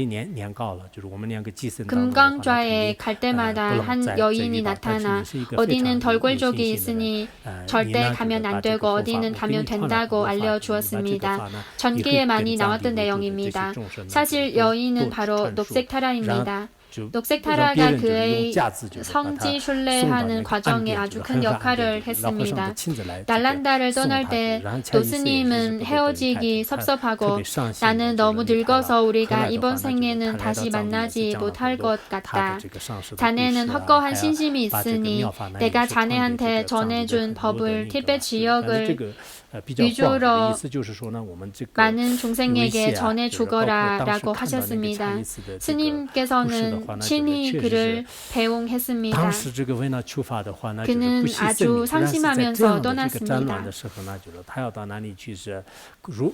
금강좌에 갈 때마다 한 여인이 나타나 어디는 덜골족이 있으니 절대 가면 안 되고 어디는 가면 된다고 알려주었습니다. 전기에 많이 나왔던 내용입니다. 사실 여인은 바로 녹색타라입니다. 녹색타라가 그의 성지 순례하는 과정에 아주 큰 역할을 했습니다. 날란다를 떠날 때 도스님은 헤어지기 섭섭하고 나는 너무 늙어서 우리가 이번 생에는 다시 만나지 못할 것 같다. 자네는 확고한 신심이 있으니 내가 자네한테 전해준 법을 티베트 지역을 위주로 많은 중생에게 전해주거라 라고 하셨습니다. 스님께서는 친히 그를 배웅했습니다. 그는 아주 상심하면서 떠났습니다.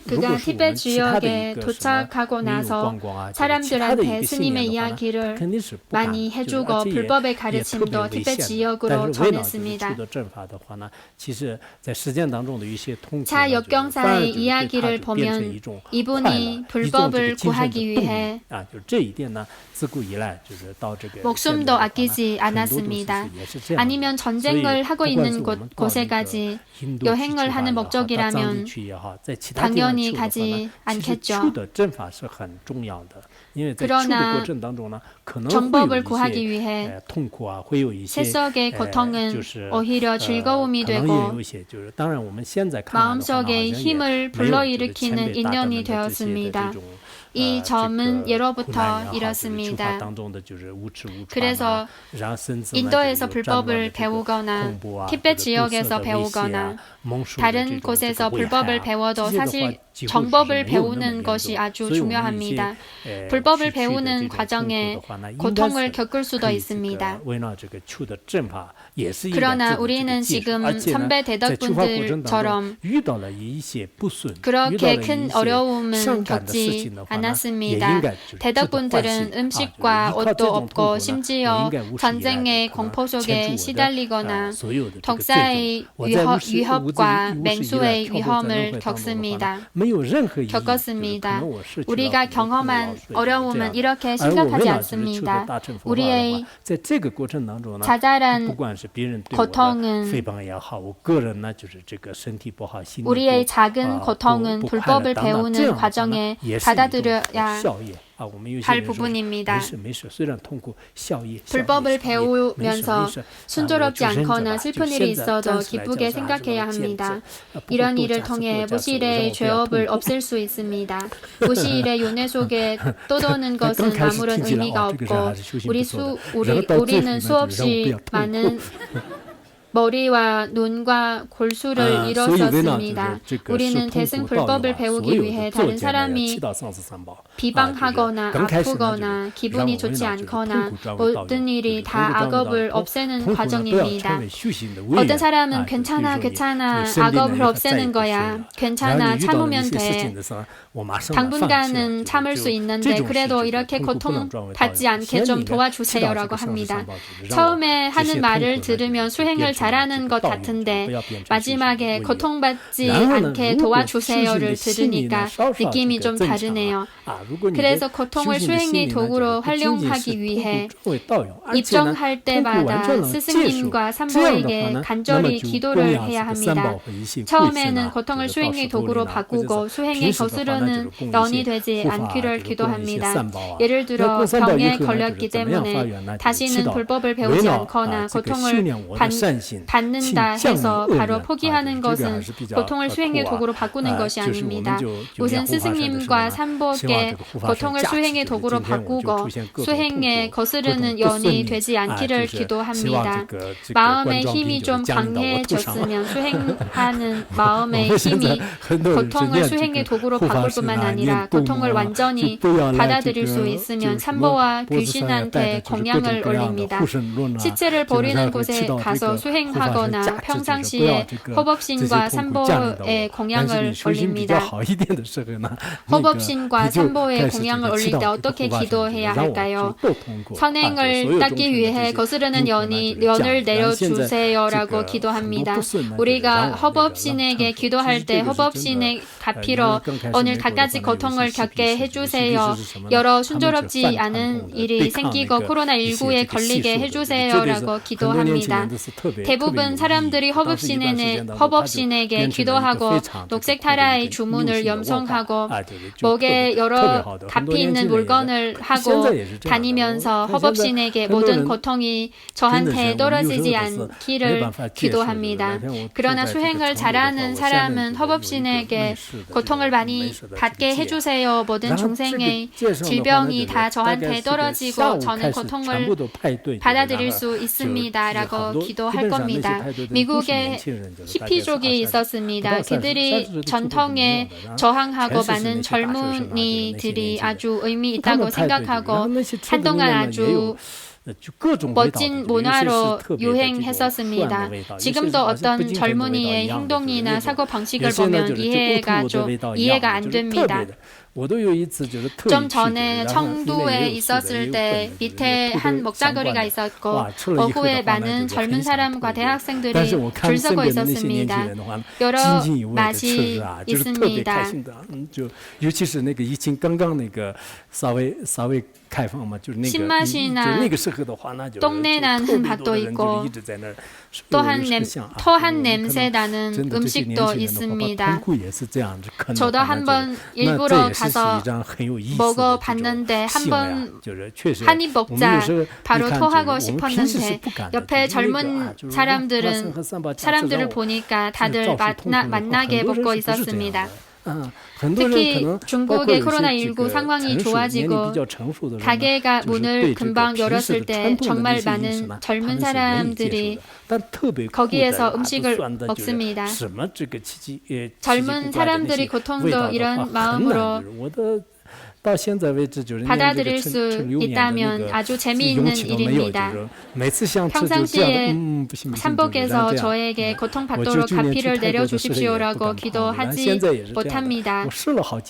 그가 티베트 지역에 도착하고 나서 사람들한테 스님의 이야기를 많이 해주고 불법의 가르침도 티베트 지역으로 전했습니다. 차 역경사의 이야기를 보면 이분이 불법을 구하기 위해 목숨도 아끼지 않았습니다. 아니면 전쟁을 하고 있는 곳에까지 여행을 하는 목적이라면 당연히 가지 않겠죠. 그러나 정법을 구하기 위해 세속의 고통은 오히려 즐거움이 되고 마음속의 힘을 불러일으키는 인연이 되었습니다. 이 점은 예로부터 이렇습니다. 그래서 인도에서 불법을 배우거나 티베트 지역에서 배우거나 다른 곳에서 불법을 배워도 사실 정법을 배우는 것이 아주 중요합니다. 불법을 배우는 과정에 고통을 겪을 수도 있습니다. 그러나 우리는 지금 선배 대덕분들처럼 그렇게 큰 어려움은 겪지 않았습니다. 대덕분들은 음식과 옷도 없고 심지어 전쟁의 공포 속에 시달리거나 독사의 위협과 맹수의 위험을 겪었습니다. 우리가 경험한 어려움은 이렇게 심각하지 않습니다. 우리의 자잘한 고통은 우리의 작은 고통은 불법을 배우는 과정에 받아들여야 할 부분입니다. 불법을 배우면서 순조롭지 않거나 슬픈 일이 있어도 기쁘게 생각해야 합니다. 이런 일을 통해 무실의 죄업을 없앨 수 있습니다. 무실의 윤회 속에 떠도는 것은 아무런 의미가 없고 우리는 수없이 많은 머리와 눈과 골수를 잃었었습니다. 우리는 대승불법을 배우기 위해 다른 사람이 비방하거나 아프거나 기분이 좋지 않거나 모든 일이 다 악업을 없애는 과정입니다. 어떤 사람은 괜찮아 악업을 없애는 거야. 괜찮아 참으면 돼. 당분간은 참을 수 있는데 그래도 이렇게 고통받지 않게 좀 도와주세요라고 합니다. 처음에 하는 말을 들으면 수행을 잘하는 것 같은데 마지막에 고통받지 않게 도와주세요를 들으니까 느낌이 좀 다르네요. 그래서 고통을 수행의 도구로 활용하기 위해 입정할 때마다 스승님과 산보에게 간절히 기도를 해야 합니다. 처음에는 고통을 수행의 도구로 바꾸고 수행에 거스르는 연이 되지 않기를 기도합니다. 예를 들어 병에 걸렸기 때문에 다시는 불법을 배우지 않거나 고통을 받는다 해서 바로 포기하는 것은 고통을 수행의 도구로 바꾸는 것이 아닙니다. 우선 스승님과 산보께 고통을 수행의 도구로 바꾸고 수행에 거스르는 연이 되지 않기를 기도합니다. 마음의 힘이 좀 강해졌으면 수행하는 마음의 힘이 고통을 수행의 도구로 바꿀 뿐만 아니라 고통을 완전히 받아들일 수 있으면 산보와 귀신한테 공양을 올립니다. 시체를 버리는 곳에 가서 수행하거나 평상시에 허법신과 산보의 공양을 올립니다. 허법신과 산보의 공양을 올릴 때 어떻게 기도해야 할까요? 선행을 닦기 위해 거스르는 연을 내려주세요라고 기도합니다. 우리가 허법신에게 기도할 때 허법신의 갚이러 오늘 갖가지 고통을 겪게 해주세요. 여러 순조롭지 않은 일이 생기고 코로나19에 걸리게 해주세요라고 기도합니다. 대부분 사람들이 허법신에게 기도하고 녹색타라의 주문을 염송하고 목에 여러 값이 있는 물건을 하고 다니면서 허법신에게 모든 고통이 저한테 떨어지지 않기를 기도합니다. 그러나 수행을 잘하는 사람은 허법신에게 고통을 많이 받게 해주세요. 모든 중생의 질병이 다 저한테 떨어지고 저는 고통을 받아들일 수 있습니다. 라고 기도할 겁니다. 미국에 히피족이 있었습니다. 그들이 전통에 저항하고 많은 젊은이들이 아주 의미 있다고 생각하고 한동안 아주 멋진 문화로 유행했었습니다. 지금도 어떤 젊은이의 행동이나 사고 방식을 보면 이해가 안 됩니다. 좀 전에 청두에 있었을 때 밑에 한 먹자거리가 있었고 오후에 많은 젊은 사람과 대학생들이 줄 서고 있었습니다. 여러 맛이 있습니다. 신맛이나 똥내 나는 맛도 있고 또한 토한 냄새 나는 음식도 있습니다. 저도 한번 일부러 가서 먹어봤는데 한번 한 입 먹자 바로 토하고 싶었는데 옆에 젊은 사람들을 보니까 다들 맛나게 먹고 있었습니다. 특히 중국의 코로나19 상황이 좋아지고 가게가 문을 금방 열었을 때 정말 많은 젊은 사람들이 거기에서 음식을 먹습니다. 젊은 사람들이 고통도 이런 마음으로 받아들일 수 있다면 아주 재미있는 일입니다. 평상시에 산복에서 저에게 고통받도록 가피를 내려주십시오라고 기도하지 못합니다.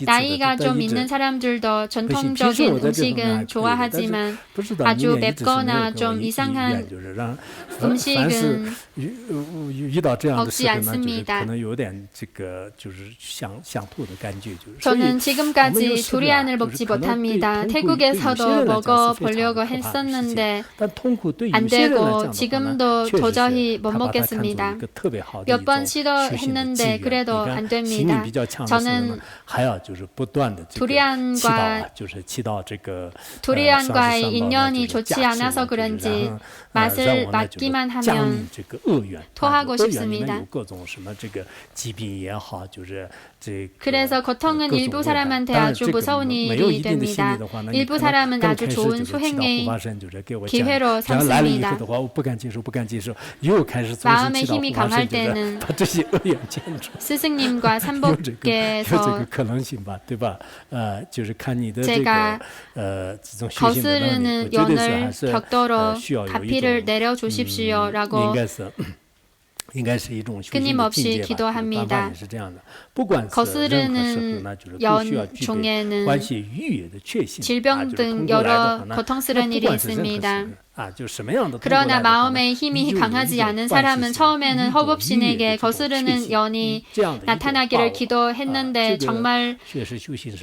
나이가 좀 있는 사람들도 전통적인 음식은 좋아하지만 아주 맵거나 좀 이상한 음식은 먹지 않습니다. 저는 지금까지 두리안을 먹지 못합니다. 태국에서도 먹어보려고 했었는데 안 되고 지금도 도저히 못 먹겠습니다. 몇 번 시도했는데 그래도 안 됩니다. 저는 두리안과의 인연이 좋지 않아서 그런지 맛을 맡기만 하면 토하고 싶습니다. 그래서 고통은 일부 사람한테 아주 무서운 일이 됩니다. 일부 사람은 아주 좋은 수행의 기회로 삼습니다. 마음의 힘이 강할 때는 스승님과 삼복께서 제가 거스르는 연을 벽돌로 다피를 내려주십시오라고 끊임없이 기도합니다. 거스르는 연 중에는 질병 등 여러 고통스러운 일이 있습니다. 그러나 마음의 힘이 강하지 않은 사람은 처음에는 허법신에게 거스르는 연이 나타나기를 기도했는데 정말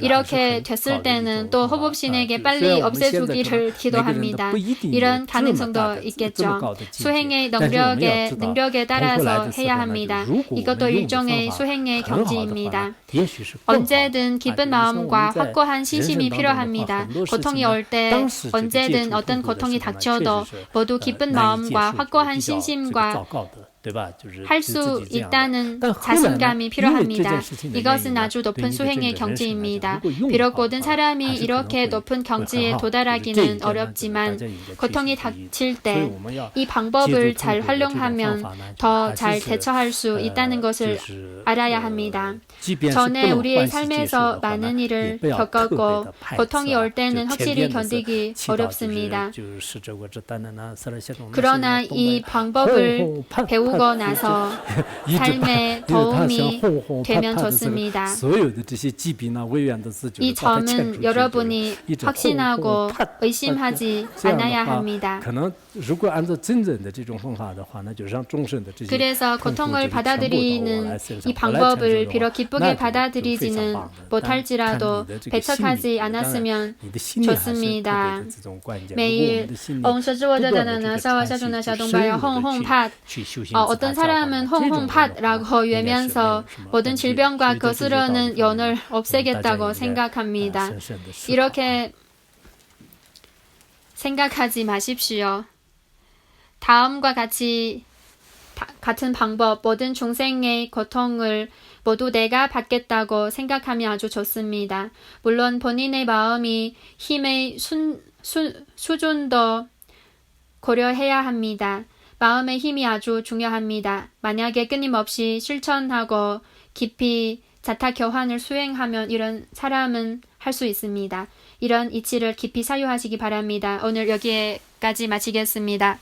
이렇게 됐을 때는 또 허법신에게 빨리 없애주기를 기도합니다. 이런 가능성도 있겠죠. 수행의 능력에 따라서 해야 합니다. 이것도 일종의 수행의 경지입니다. 언제든 기쁜 마음과 확고한 신심이 필요합니다. 고통이 올 때 언제든 어떤 고통이 닥쳐도 모두 기쁜 마음과 확고한 신심과 할 수 있다는 자신감이 필요합니다. 이것은 아주 높은 수행의 경지입니다. 비록 모든 사람이 이렇게 높은 경지에 도달하기는 어렵지만 고통이 닥칠 때 이 방법을 잘 활용하면 더 잘 대처할 수 있다는 것을 알아야 합니다. 전에 우리의 삶에서 많은 일을 겪었고 고통이 올 때는 확실히 견디기 어렵습니다. 그러나 이 방법을 배우고 나서 삶에 도움이 되면 좋습니다. 이 점은 여러분이 확신하고 의심하지 않아야 합니다. 그래서 고통을 받아들이는 이 방법을 비록 기쁘게 받아들이지는 못할지라도 배척하지 않았으면 좋습니다. 매일 어떤 사람은 홍홍팟라고 외면서 모든 질병과 거스르는 연을 없애겠다고 생각합니다. 이렇게 생각하지 마십시오. 다음과 같은 방법, 모든 중생의 고통을 모두 내가 받겠다고 생각하면 아주 좋습니다. 물론 본인의 마음이 힘의 수준도 고려해야 합니다. 마음의 힘이 아주 중요합니다. 만약에 끊임없이 실천하고 깊이 자타 교환을 수행하면 이런 사람은 할 수 있습니다. 이런 이치를 깊이 사유하시기 바랍니다. 오늘 여기까지 마치겠습니다.